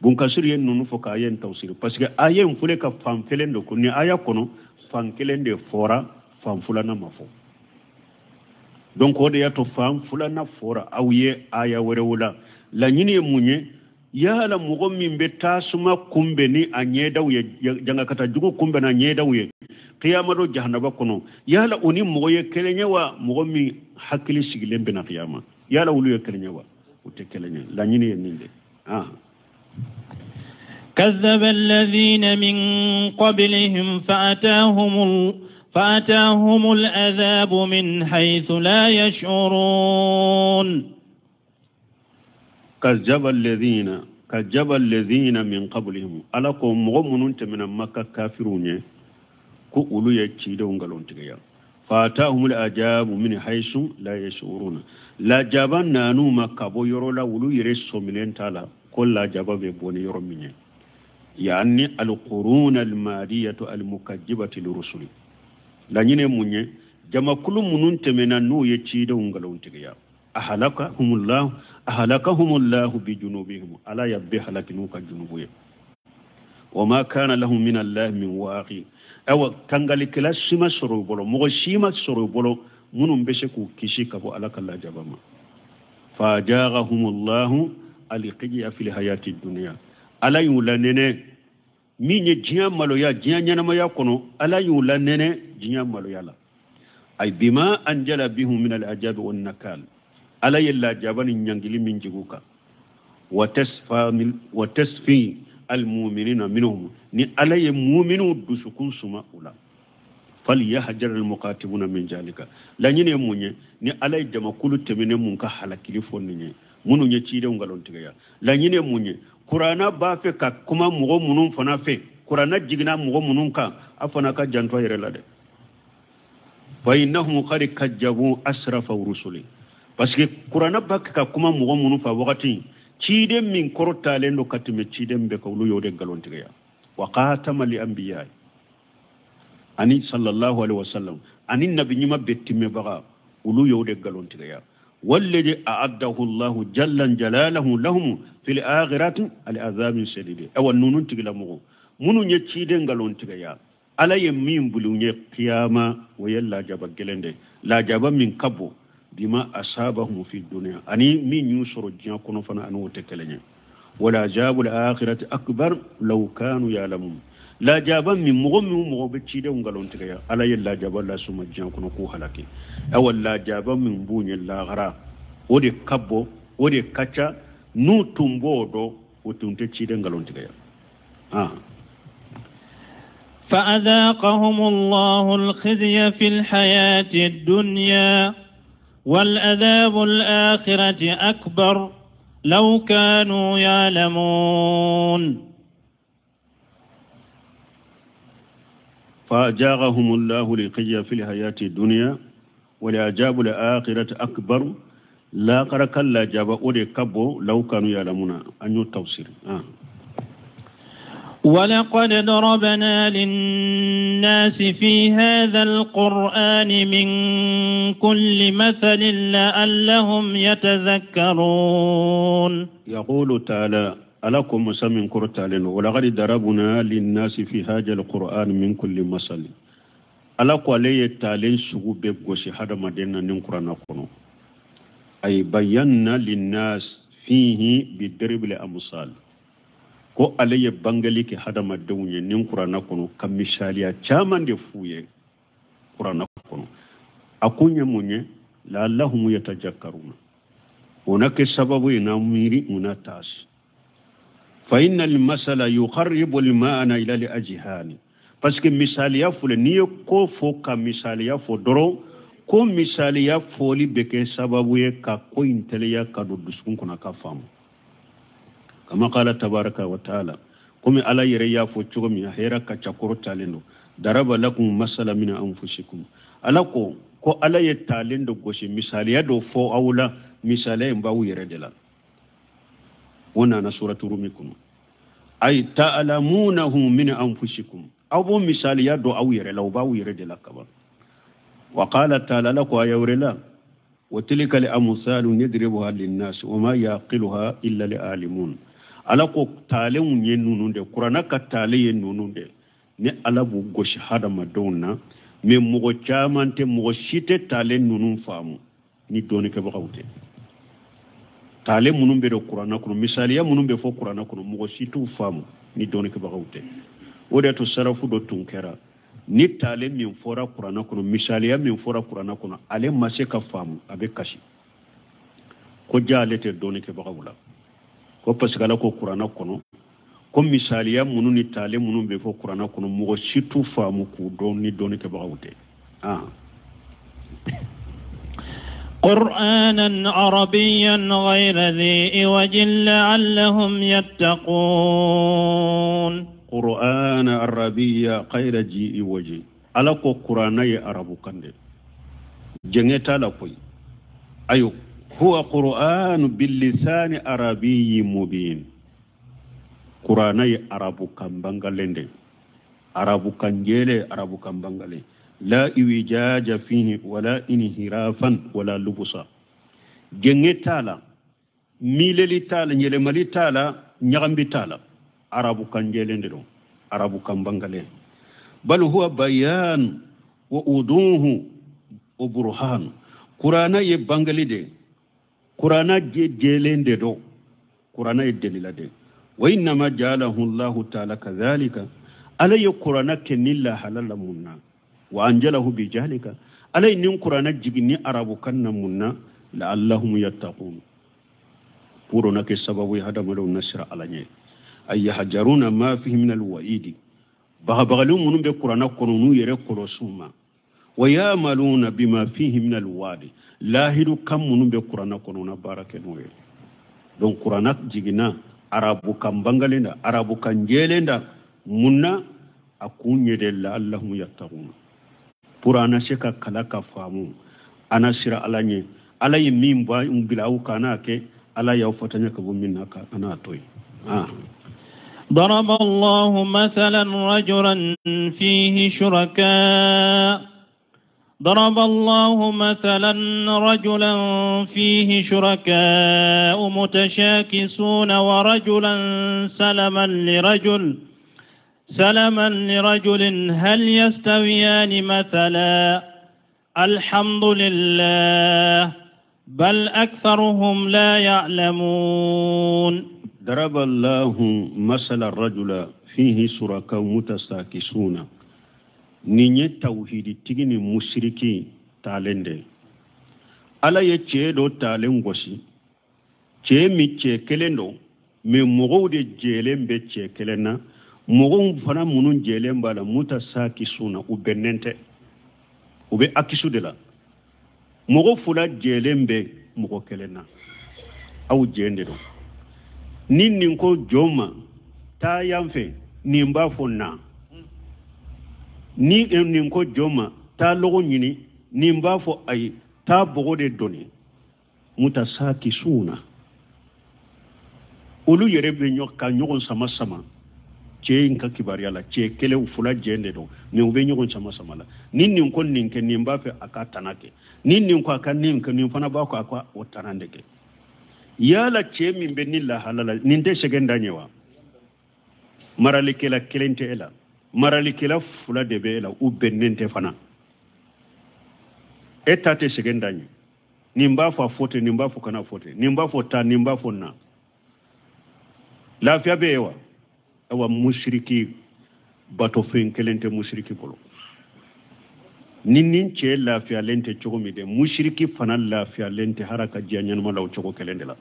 بنكسر يننفك آيان توصير بس آيان فلك فانفلن دو كني آيا كنو فانفلن دي فورا فانفلنا مفو donc ode yato fam fulana fora awye aya werewula la nyini munye yala mugo mimbe tasuma kumbe ni anyeda uye janga kata jugo kumbe na anyeda uye qiyama do jahannaba kono yala oni mugo ye kelenya wa mugo mi hakili sigilembe na qiyama yala ulu ye kelenya wa utekelenya la nyini yeninde كذب الذين من قبلهم فأتاهم العذاب من حيث لا يشعرون كذب الذين من قبلهم ألاكم مغمون من مكة كافرون كؤلو يتشيدون قالون تغيا فأتاهم العذاب من حيث لا يشعرون لا جابان نانو مكة بو يرو لا ولو يرسو ملين تالا كل لا جابا بيبوني يرو مني يعني القرون المادية المكجبة لرسل la nyine munye jama kullu munun temena no ye ciida ungalon tigiya ahalakahumullahu bi junubihim ala yabbi halakinu ka junubuye wama kana lahum min allahi min waqi aw tangali kila shima soro bolo mo shima soro bolo munum beshe ku kishi kabo alaka la jabama fajaghahumullahu aliqiya fil hayati dunya ala yulanene minye jiya malo ya jiya nyanama ya kono ala yula nene jiya malo yala ay bima anjala bihum min al ajab wan nakal ala yalla jabani nyangili min jiguka wa tasfi al mu'minina minhum ni ala ya mu'minu dusukun suma ula falyahjar al muqatibuna min jalika la nyine munye ni ala jama kulu temene mun ka halakili fonni munu nye ciide ngalon tigaya la nyine munye Kurana ba fe ka kuma mugo munun fana fe Kurana jigna mugo munun ka afana ka janto yere la de fa innahum qad kajjabu asrafa rusuli parce que Kurana ba ka kuma mugo munun fa wakati cide min korta lendo katime cide be ko lu yode galon tigaya wa qatama li anbiya ani sallallahu alaihi wasallam ani nabi nyima betime baga ulu yode galon tigaya والذي أعده الله جل جلاله لهم في الآخرة العذاب الشديد أو النون تغلمو منو نيتشيدن غالون تغيا على يمين بلوني قيامة ويلا جابا جلند لا جابا من كبو بما أصابهم في الدنيا أني من يسر الجنة كنو فنا أنو تكلني ولا جاب الآخرة أكبر لو كانوا يعلمون لا جابا من مغم بتشيدن غالون تغيا على يلا جابا لا سوما الجنة كنو كو هلاكي أو لا جابا من بوني لا غرا ودي كبو ودي كاتا نو تنبودو وتنتشيدن غالون تغيا فأذاقهم الله الخزي في الحياة الدنيا والعذاب الآخرة أكبر لو كانوا يعلمون فأجاغهم الله الخزي في الحياة الدنيا والعذاب الآخرة أكبر لا قرك لا جاب أولي كبو لو كانوا يعلمون أن التوصير ولقد ضربنا للناس في هذا القرآن من كل مثل لعلهم يتذكرون يقول تعالى ألكم مسمين كرتالين ولقد ضربنا للناس في هذا القرآن من كل مثل ألكم عليه التالين سوء بيبغوشي هذا مدينة ننقران أكونو أي بينا للناس فيه بالضرب الأمثال ko alaye bangali ke hadama dawunye nin qur'ana kono kam misaliya chaman de fuye qur'ana kono akunya munye la allahum yatajakkaruna hunaka sababu ina miri munatas fa innal masala yuqarribu al ma'ana ila al ajhani parce que misaliya fule ni ko fo ka misaliya fo doro ko misaliya foli beke sababu ye ka ko inteliya ka do duskun kuna ka famu كما قال تبارك وتعالى كم على يريا فوتشوم يا هيرا كتشكور تالينو ضرب لكم مثلا من أنفسكم ألاكو كو على يتاليندو غوشي مثاليا دو فو أولا مثاليا مباو يردلا ونانا سورة روميكم أي تعلمونه من أنفسكم أو مثاليا دو أو يرلا وباو يردلا كبا وقال تعالى لكو يورلا وتلك الأمثال نضربها للناس وما يعقلها إلا العالمون ala ko talen yen nununde qur'ana ka tale yen nununde ne ala bu goshi hada madonna me mugo chamante mugo shite talen nunun famu ni doni ke bakawte tale munun be do qur'ana ko misaliya munun be fo qur'ana ko mugo shitu famu ni doni ke bakawte wode to sarafu do tunkera ni tale min fora qur'ana ko misaliya min fora qur'ana ko ale mashe ka famu abe kashi ko jalete doni ke bakawula ko paskala ko qur'ana kono ko misaliya munu ni tale munu be fo qur'ana kono mo shitu famu ku don ni don ke bawte قرآنا عربيا غير ذي عوج لعلهم يتقون قرآنا عربيا غير ذي عوج على قرآنا يا عرب كنده جنتا لا كوي ايو هو قرآن باللسان عربي مبين قرآن عرب كان بنغالند عرب كان جيل عرب كان بنغالي لا إوجاج فيه ولا انحرافا ولا لبسا جنة تالا ميلي تالا نيلمالي تالا نيغمبي تالا عرب كان جيلند عرب كان بنغالي بل هو بيان وأدوه وبرهان قرآن يبنغالي دي قرآن جيلند دو قرآن يدلل دي وإنما جعله الله تعالى كذلك علي قرآن كنلا حلال منا وأنجله بجهلك علي نين قرآن جبني عرب كن منا لعلهم يتقون قرآن كسبب هذا ملو نشر على نيل أي يحجرون ما فيه من الوعيد بغبغلون من بقرآن قرآن يرقل سوما ويعملون بما فيه من الوعد lahiru kam munum be qur'ana kono na barake noye donc qur'ana jigina arabu kam bangalenda arabu kan jelenda munna akunye de la allahum yattaqun qur'ana sheka kala ka famu ana sira alanye alay mimba umbilaw kana ke ala yaw fatanya ka minna ka ana toy ضرب الله مثلا رجلا فيه شركاء ضرب الله مثلا رجلا فيه شركاء متشاكسون ورجلا سلما لرجل هل يستويان مثلا الحمد لله بل أكثرهم لا يعلمون ضرب الله مثل الرجل فيه شركاء متشاكسون ninye tawhidi tigini mushriki talende ala ye ceedo talen gosi cee mi cee kelendo me mogow de jeelen be cee kelenna mogow fana munun jeelen bala mutasakisuna u bennente u be akisu de la mogo fula jeelen be mogo kelenna aw jeende do nin ko joma ta yanfe nin ba fo na ni nin ko joma ta logo nyini ni mba fo ay ta bogo de doni mutasakisuna ulu yere be nyoka nyogon sama sama ce inka kibari ala ce kele fula jende do ni ube nyogon sama sama la nin ko nin ke ni mba fe aka tanake nin ko aka nin ke nin fana ba ko aka otanande ke yala ce min be nilla halala nin de segenda nyewa marali kela kelente ela marali kila fula de be la u bennente fana etate segendani nimba fa fote nimba fo kana fote nimba fo ta nimba fo na lafiya be wa mushriki bato fen kelente mushriki bolo ninnin ce lafiya lente chogomi de mushriki fana lafiya lente haraka jiyanyan malaw chogo kelende la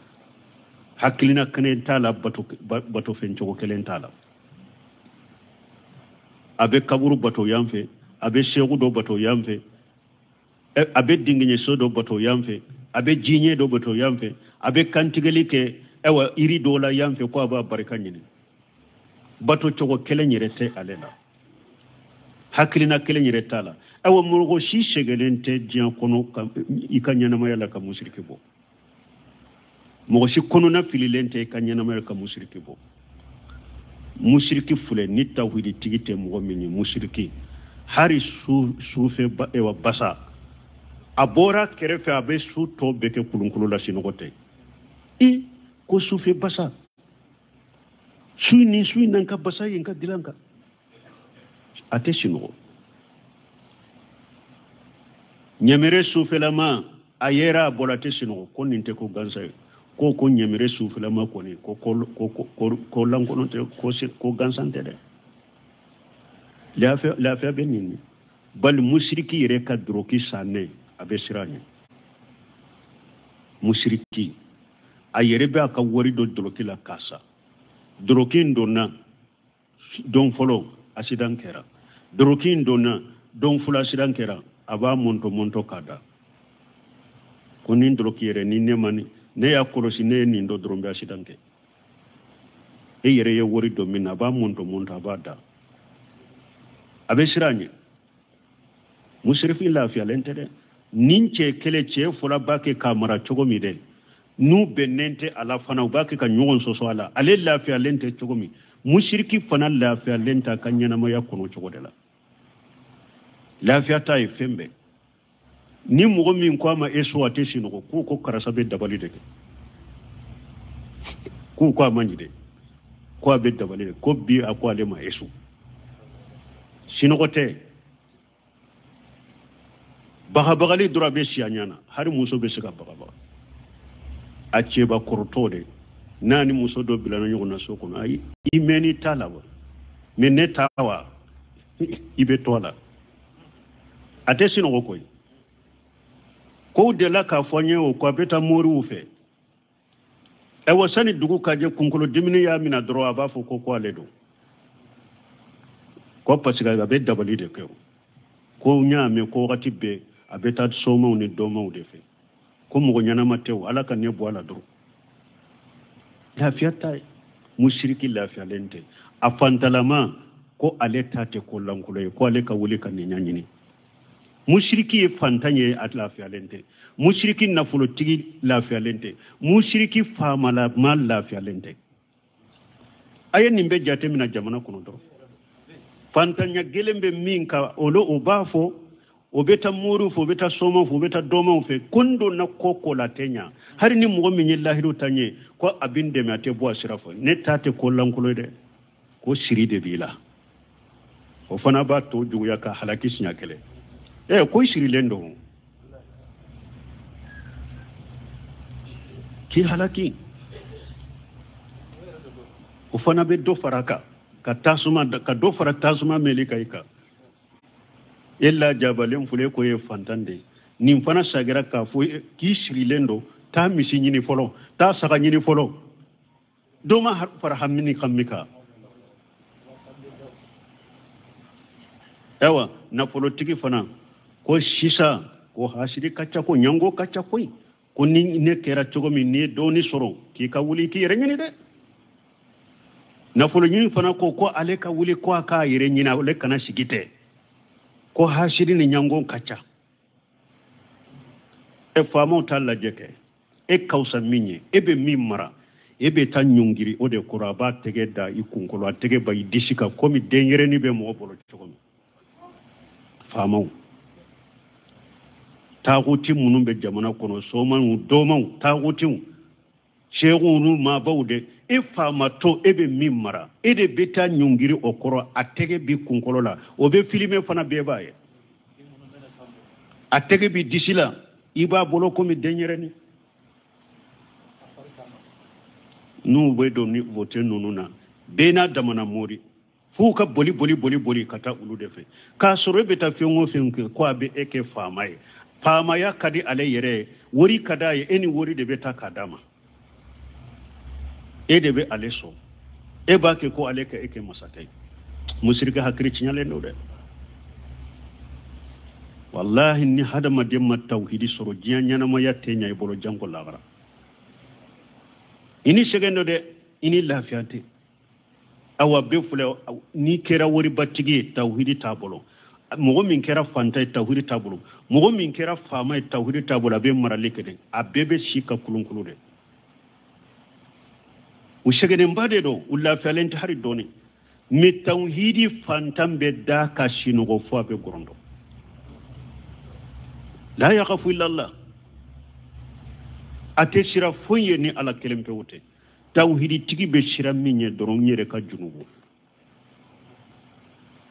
haklina kane tala bato fen chogo kelenta la abe kaburu bato yamfe abe shegu do bato yamfe abe dinginye so do bato yamfe abe jinye do bato yamfe abe kantigeli ke ewa iri dola yamfe ko aba barikanyini bato chogo kelenyere te alela hakilina kelenyere tala ewa murugo shi shegelente jian kono ikanyana mayala ka mushriki bo mugo shi kono na fililente ikanyana mayala ka mushriki bo mushriki fule ni tawhidi tigite mugo mini mushriki hari sufe ewa basa abora kerefe abe su to beke kulunkulu la sinogote ko sufe basa sui nanka basa yinka dilanka ate sinogo nyamere sufe lama ayera bolate sinogo ko ninte ko gansa ko nyemere sufula ma ko ni ko lankono te ko gansante de la fa benin bal mushriki yere ka droki sanne abe siranye mushriki ayere be aka wori do droki la kasa droki ndona don folo asidan kera droki ndona don fula asidan kera aba monto kada konin droki yere ni ne mani ne ya korosi ne ni ndo drombe asidanke yere ye wori do minna ba monto abada abe siranye musrifi lafiya lentere ninche kele che fula bake kamara chogomi de nu benente ala fana bake ka nyogon soso ala ale lafiya lente chogomi mushriki fana lafiya lenta kanyana maya kono chogodela lafiya tay fembe ni mugo min ko ma eso ate sino ko karasa be dabali de ko amanji de ko be dabali de ko bi akwa le ma eso sino te bagali dura be sianyana hari muso be sika baga acce ba kortode nani muso do bilana nyugona sokono ay imeni talawa menne tawa ibe tola ate sino koy ko de la ka fonye o ko beta mori ufe e wasani dugu kaje kunkulo dimini ya mina dro aba fo ko aledo ko pasiga ga be dabali de ko nyame ko gatibe abeta soma ni doma udefe ko mo nyana matew ala kan ne boala dro la fiata mushriki la fialente afantalama ko aleta te ko lankulo ko ale ka wuli kan nyanyini mushriki fantanye at la fialente mushriki nafulo tigi la fialente mushriki famala mal la fialente ayen nimbe jate mina jamana kono do fantanya gelembe minka olo obafo o beta muru fo beta soma fo beta doma fe kondo na koko la tenya har ni mo min yillahi tanye ko abinde me ate bo asirafo ne tate ko lankulo de ko siri de bila o fana ba to juya ka halaki sinya kele ko siri lendo ki halaki o fana be do faraka ka tasuma ka do fara tasuma melika ika illa jabalin fule ko ye fantande nin fana sagira ka fo ki siri lendo ta misi nyini folo ta saka nyini folo do ma fara hamini kamika ewa na politiki fana ko sisa ko hasidi kacca ko nyango kacca koy ko ni ne kera cogo mi ne do ni soro ki ka wuli ki yere nyini de na folo nyini fana ko ale ka wuli ko aka yere nyina ole kana sigite ko hasidi ni nyango kacca e famo talla jeke e kausa minye e be mimara e be tan nyungiri o de kuraba tege da ikunkolo atege ba idisika komi denyere ni be mo bolo cogo mi famo taguti munun be jamana kono soman doman taguti shegu nu ma bawde e fama to e be mimara e de beta nyungiri okoro atege bi kunkolo la o be filime fana be baye atege bi disila iba bolo komi denyere ni nu be do ni vote nununa bena damana mori fu ka boli kata ulu defe ka soro beta fengo fenke ko abe eke famaye famaya kadi ale yere wori kada ye eni wori de beta kadama e de be ale so e ba ke ko ale ka eke masatai musirga hakri cinyale no de wallahi ni hada mademma tawhidi soro jianya ma yatte nyay bolo jango lagara ini segendo de ini lafiyate awa be fule ni kera wori batigi tawhidi tabolo mogo min kera fanta tawhidi tabolo mogo min kera fama tawhidi tabolo be maralike de abebe shika kulunkulu de u segene mbade do ulla falente hari doni mi tawhidi fantambe da ka shinogo fo be gorondo la yakhafu illa allah ate sira fonye ni ala kelempe wote tawhidi tigi be sira minye doron yere ka junubu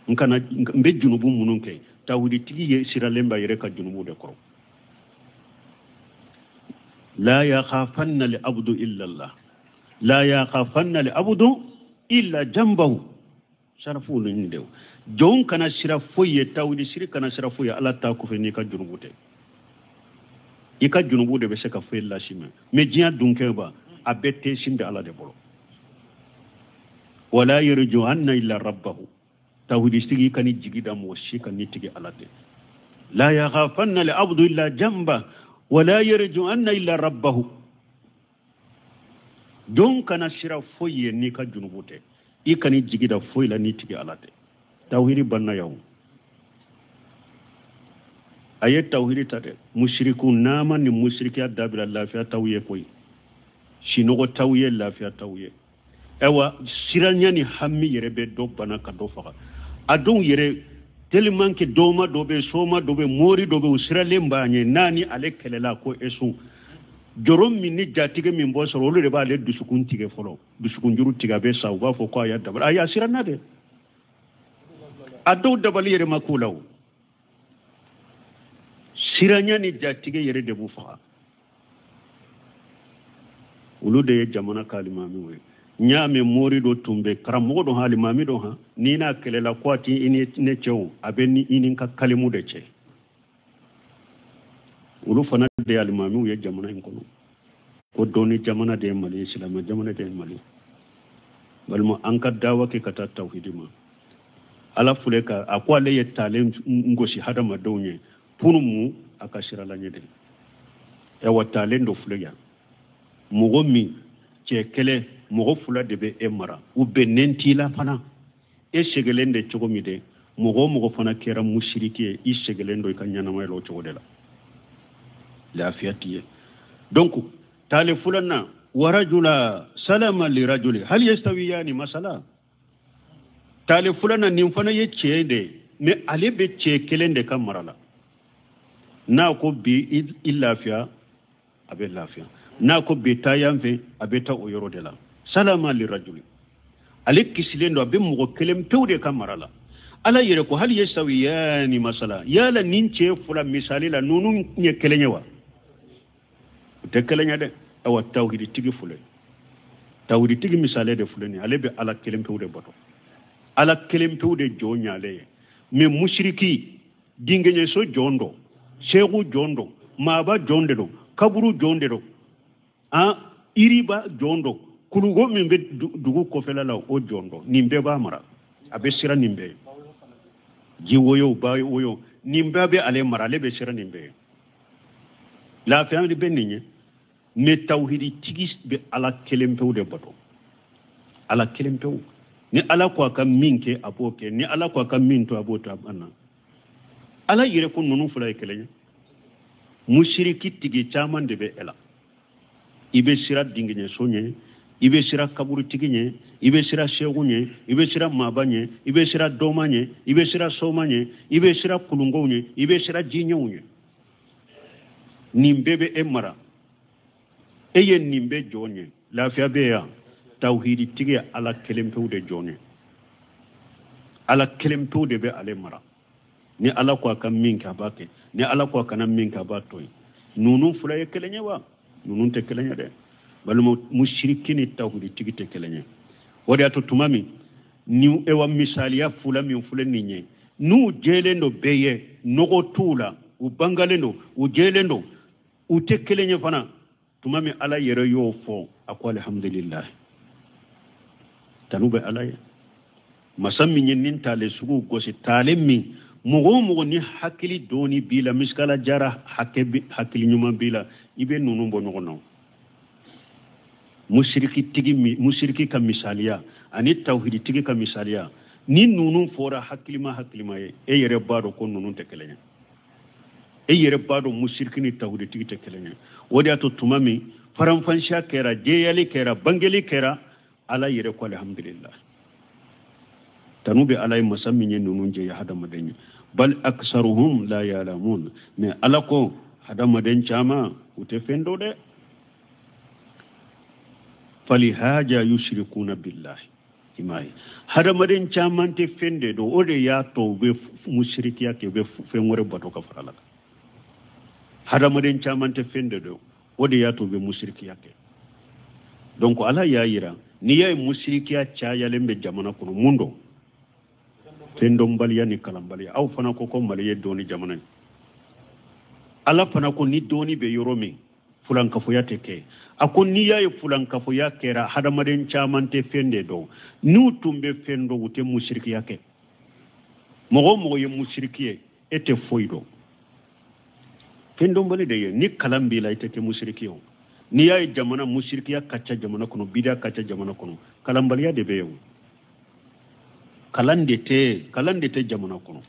nkana mbe junubu munun kay tawhidi tigi ye sira lemba yere ka junubu de ko la yakhafanna li abdu illa allah la yakhafanna li abdu illa jambahu sharafu ni dew jon kana sira foye tawhidi sira kana sira foye ala ta ko fe ni ka junubu te ika junubu de be se ka foye la shima me jiya dunke ba abette shinde ala de bolo wala yarju anna illa rabbahu tawhidi sigi kani jigida mo shika ni tigi ala de la yakhafanna li abdu illa jamba wala yarju anna illa rabbahu don kana shira foye ni ka junubute ikani jigida foye la ni tigi ala de tawhidi banna yaw ayat tawhidi tade mushriku nama ni mushriki adabila lafiya tawye koy shinogo tawye lafiya tawye ewa siranyani hammi yere be do bana ka do faga adon yere tellement que doma dobe soma dobe mori dobe usirale mbanye nani ale kelela ko esu jorom minni jatige min bo soro lu de ba le dusukun tige folo dusukun juru tiga be saw ba fo ko ya dabal aya sirana de ado dabal yere makulaw siranyani jatige yere de bu faga ulu de jamana kalimami we nyame mori do tumbe karamogo do halimami do ha ni na kelela kwati ini ne chew abeni ini ka kalimu de che ulu fana de halimami we jamana en kono ko doni jamana de mali islam jamana de mali balmo anka dawa ke kata tawhidima ala fuleka akwa le yetale ngoshi hadama donye punumu akashira la nyede e watale ndo fuleya mogo mi ce kele mogo fula de be emara u benenti la fana e segelende cogo mi de mogo fana kera mushriki e segelendo ka nyana may lo cogo de la lafiyatiye donc tale fulana warajula salama li rajuli hal yastawiyani masala tale fulana nim fana ye cede me ale be ce kelende kam marala na ko bi illafia abe lafia na ko bi tayanfe abe ta oyoro de la salama li rajuli ale kisilendo abe mo kelem pewde kamarala ala yere ko hal yasawiyani masala yala ninche fula misali la nunu nye kelenyewa te kelenya de awa tawhidi tigi fule tawhidi tigi misale de fule ni ale be ala kelem pewde boto ala kelem pewde jonyale me mushriki dingenye so jondo shehu jondo maba jondelo kaburu jondelo iriba jondo kulugo min be dugu kofela la o jondo nimbe ba mara abe sira nimbe jiwoyo ba woyo nimbe be ale mara le be sira nimbe la famille be ninye me tawhidi tigis be ala kelempew de bato ala kelempew ni ala ko ka minke aboke ni ala ko ka minto aboto abana ala yire ko nonu fula kelenya mushriki tigi chaman de be ela ibe sira dinginye sonye ibe sira kaburu tiginye ibe sira shegunye ibe sira mabanye ibe sira domanye ibe sira somanye ibe sira kulungonye ibe sira jinyonye nimbebe emara eye nimbe jonye lafiya beya tawhidi tige ala kelempew de jonye ala kelempew de be ale mara ni ala ko kan min ka bake ni ala ko kan min ka batoy nunu fulaye kelenya wa nunu te kelenya de balu mushrikini tawhidi tigi te kelenya wodi ato tumami ni ewa misaliya fula min fula ninye nu jelendo beye nogo tula u bangalendo u jelendo u te kelenya fana tumami ala yere yo fo akwa alhamdulillah tanube ala masami nyin tale sugu gosi tale mi mugo ni hakili doni bila miskala jara hakili nyuma bila ibe nunu bono no mushriki ka misaliya ani tawhidi tigi ka misaliya ni nunu fora hakilima ye e yere bado ko nunu te kelenya e yere bado mushriki ni tawhidi tigi te kelenya wodi ato tumami faram fansha kera jeyali kera bangeli kera ala yere ko alhamdulillah tanube ala masami nyen nunu je ya hada madenye bal aksaruhum la ya'lamun me ala ko hada maden chama ute fendo de falihaja yushrikuna billahi imai hada maden chama te fende do ode ya to be mushriki yake be fenwore bato ka farala hada maden chama te fende do ode ya to be mushriki yake donc ala ya yira ni yay mushriki ya cha yalembe jamana kuno mundo fendo mbaliya ni kalambaliya aw fana ko maliye doni jamana ala fana ko ni doni be yoromi fulan kafo ya teke akon ni yayi fulan kafo ya kera hada maden chamante fende do nu tumbe fendo wute mushriki yake mogo ye mushriki ete foido fendo mbali de ni kalambila ite mushriki yo ni yayi jamana mushriki ya kacha jamana kono bida kacha jamana kono kalambaliya de beyo kalande te jamana kono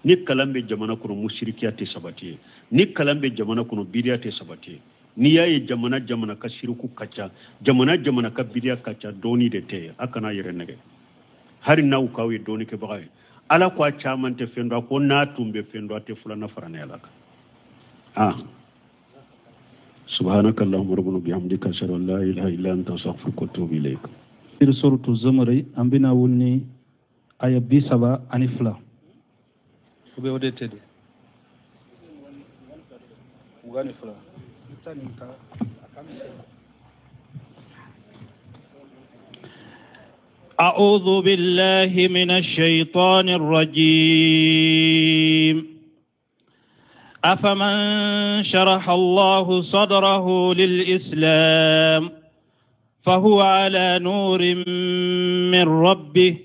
ni kalambe jamana kono mushrikiyate sabati ni kalambe jamana kono bidiyate sabati ni yayi jamana ka shirku kacha jamana ka bidiya kacha doni de te akana yere nege hari naw kawe doni ke bagay ala ko chamante fendo ko na tumbe fendo ate fulana farane alaka subhanakallahumma rabbana bihamdika ashhadu an la ilaha illa anta astaghfiruka wa atubu ilayk suratu zumari ambina wulni aya bisaba anifla ube odetede ugani fla أعوذ بالله من الشيطان الرجيم أفمن شرح الله صدره للإسلام فهو على نور من ربه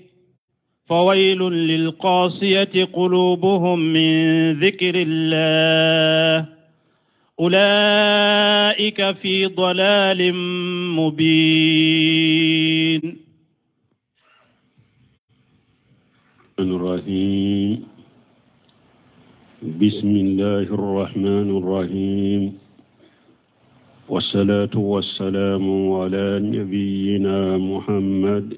فويل للقاسية قلوبهم من ذكر الله أولئك في ضلال مبين. الرحيم بسم الله الرحمن الرحيم والصلاة والسلام على نبينا محمد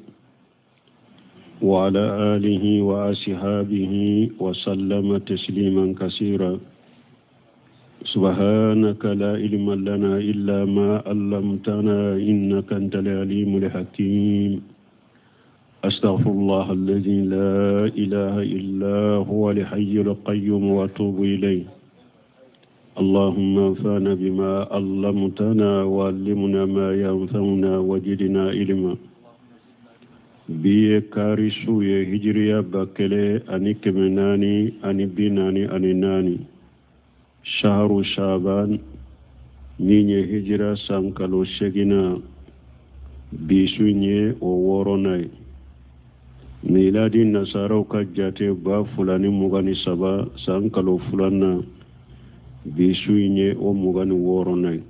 وعلى آله وأصحابه وسلم تسليما كثيرا سبحانك لا علم لنا إلا ما علمتنا إنك أنت العليم الحكيم أستغفر الله الذي لا إله إلا هو الحي القيوم وأتوب إليه اللهم انفعنا بما علمتنا وعلمنا ما ينفعنا وزدنا علما biye kari suye hijriya bakele ani kemenani ani binani ani nani shahru shaban minye hijra sankalo shegina bisunye o woronai miladi nasarau kajate ba fulani mugani saba sankalo fulana bisunye o mugani woronai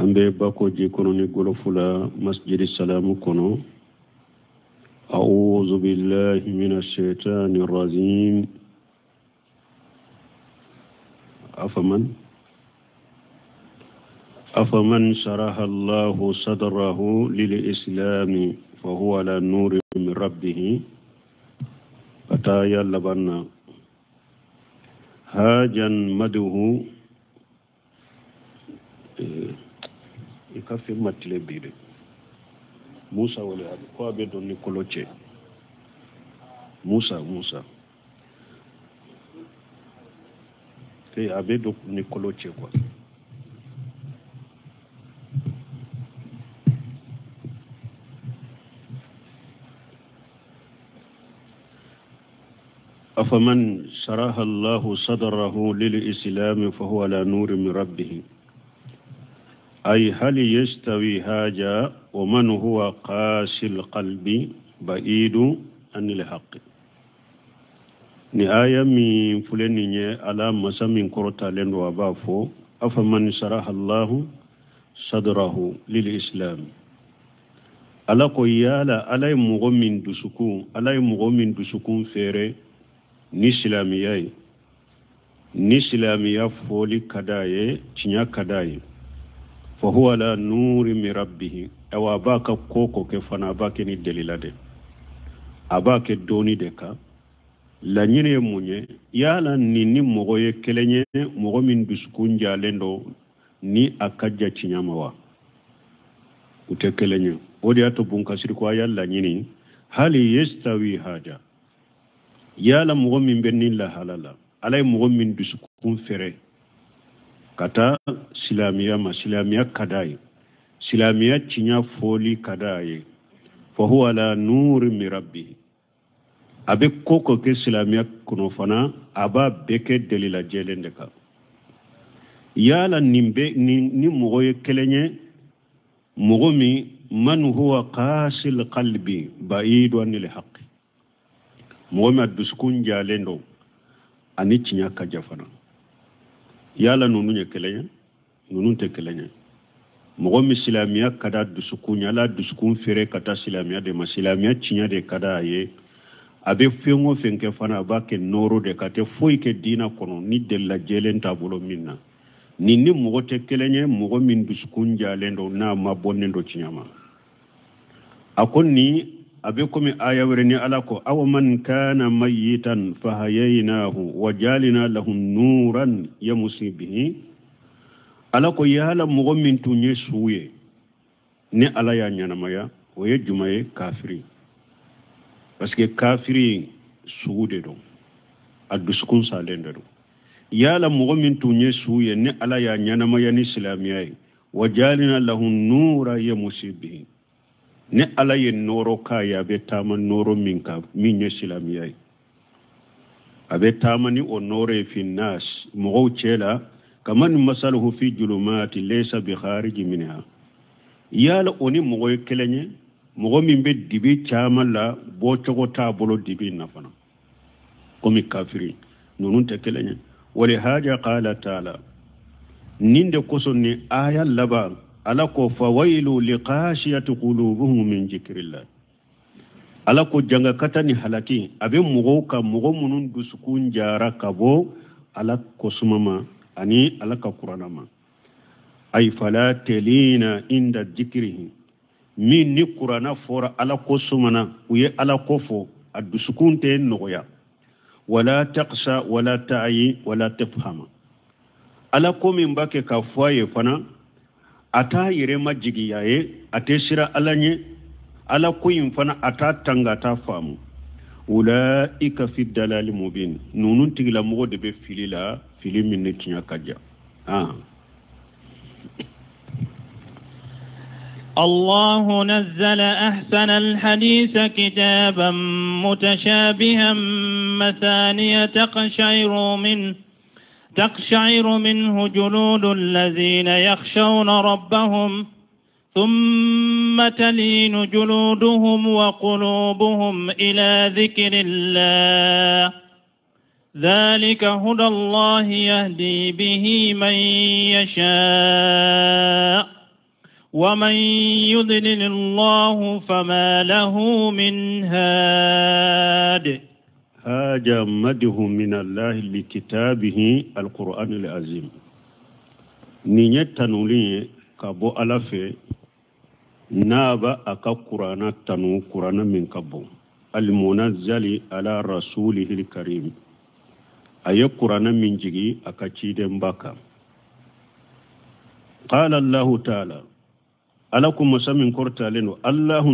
ambe bako jikono ni golo fula masjidi salamu kono أعوذ بالله من الشيطان الرجيم أفمن شرح الله صدره للإسلام فهو على نور من ربه فتايا لبنا هاجا مده يكفي متلبيري Musa wale kwa bedo nikoloche Musa abedo nikoloche kwa أفمن شرح الله صدره للإسلام فهو على نور من ربه أي هل يستوي هذا ومن هو قاسي القلب بعيد عن الحق نهاية من فلنية على مسام كرتا لن وبافو أفمن شرح الله صدره للإسلام على قيالا على مغمين دسكون فيري نسلامية فولي كداية تنيا كداية فهو على نور من ربه أو أباك كوكو كفنا أباك ندليل ده أباك دوني دكا لا نيني موني يالا نيني مغوي كلني مغو من دسكون جالندو ni akaja chinyamawa utekelenye odi ato bunkasiri kwa yalla nyini hali yastawi haja yala mugho min benni la halala alay mugho min dusukun fere kata silamiya kadai silamiya chinya foli kadai fa huwa la nuri min rabbi abe koko ke silamiya kuno fana aba beke delila jelende ka yala nimbe ni mugho ye kelenye mugho mi man huwa qasil qalbi ba'idu anil haqq mugho mi aduskun jalendo ani chinya kajafana yala nunu nye kelenye nunu te kelenye mugho mi silamiya kada dusukun yala dusukun fere kata silamiya de ma silamiya chinya de kada ye abe fengo fenke fana abake noro de kate foi ke dina kono ni della jelenta bolo minna ni mugho te kelenye mugho min dusukun jalendo na mabonendo chinyama akonni abe komi aya wereni alako aw man kana mayitan fahayaynahu wajalina lahu nuran yamsi bihi alako yala mugho min tunye suye ne ala ya nyanamaya oye jumaye kafiri parce que kafiri suude do adusukun salende do yala mugho min tunye suye ne ala ya nyanamaya ni islamiyai wajalina lahu nura yamsi bihi ne ala ye noro kaya be tama noro minka minye islamiyai abe tama ni onore fi nas mugho chela kaman masaluhu fi julumati laysa bi kharij minha yala oni mugho kelenye mugho min be dibi chama la bo chogo ta bolo dibi nafana komi kafiri nunun te kelenye wali haja qala taala ninde kosonni aya laba alako fawailu liqashiyati qulubuhum min zikrillah alako janga katani halaki abe mugho munun dusukun jara kabo alako sumama ani alaka quranama ay fala telina inda zikrihi min ni qurana fora alako sumana uye alako fo adusukun te noya wala taqsa wala ta'i wala tafhama ala ko min bake ka foye fana ata yere majigi yaye ate sira alanye ala ko yin fana ata tanga ta famu ulaika fi dalal mubin nunun tigla mo de be filila fili min ne tinya kaja الله نزل أحسن الحديث كتابا متشابها مثانية تقشعر منه جلود الذين يخشون ربهم ثم تلين جلودهم وقلوبهم إلى ذكر الله ذلك هدى الله يهدي به من يشاء ومن يضلل الله فما له من هاد هذا مده من الله لكتابه القرآن العظيم نية تنولي كابو ألفي نابا أكا قرآن تنو قرآن من كابو المنزل على رسوله الكريم أي قرآن من جيجي أكا تشيدن باكا قال الله تعالى ألكم مسامين كورتالين الله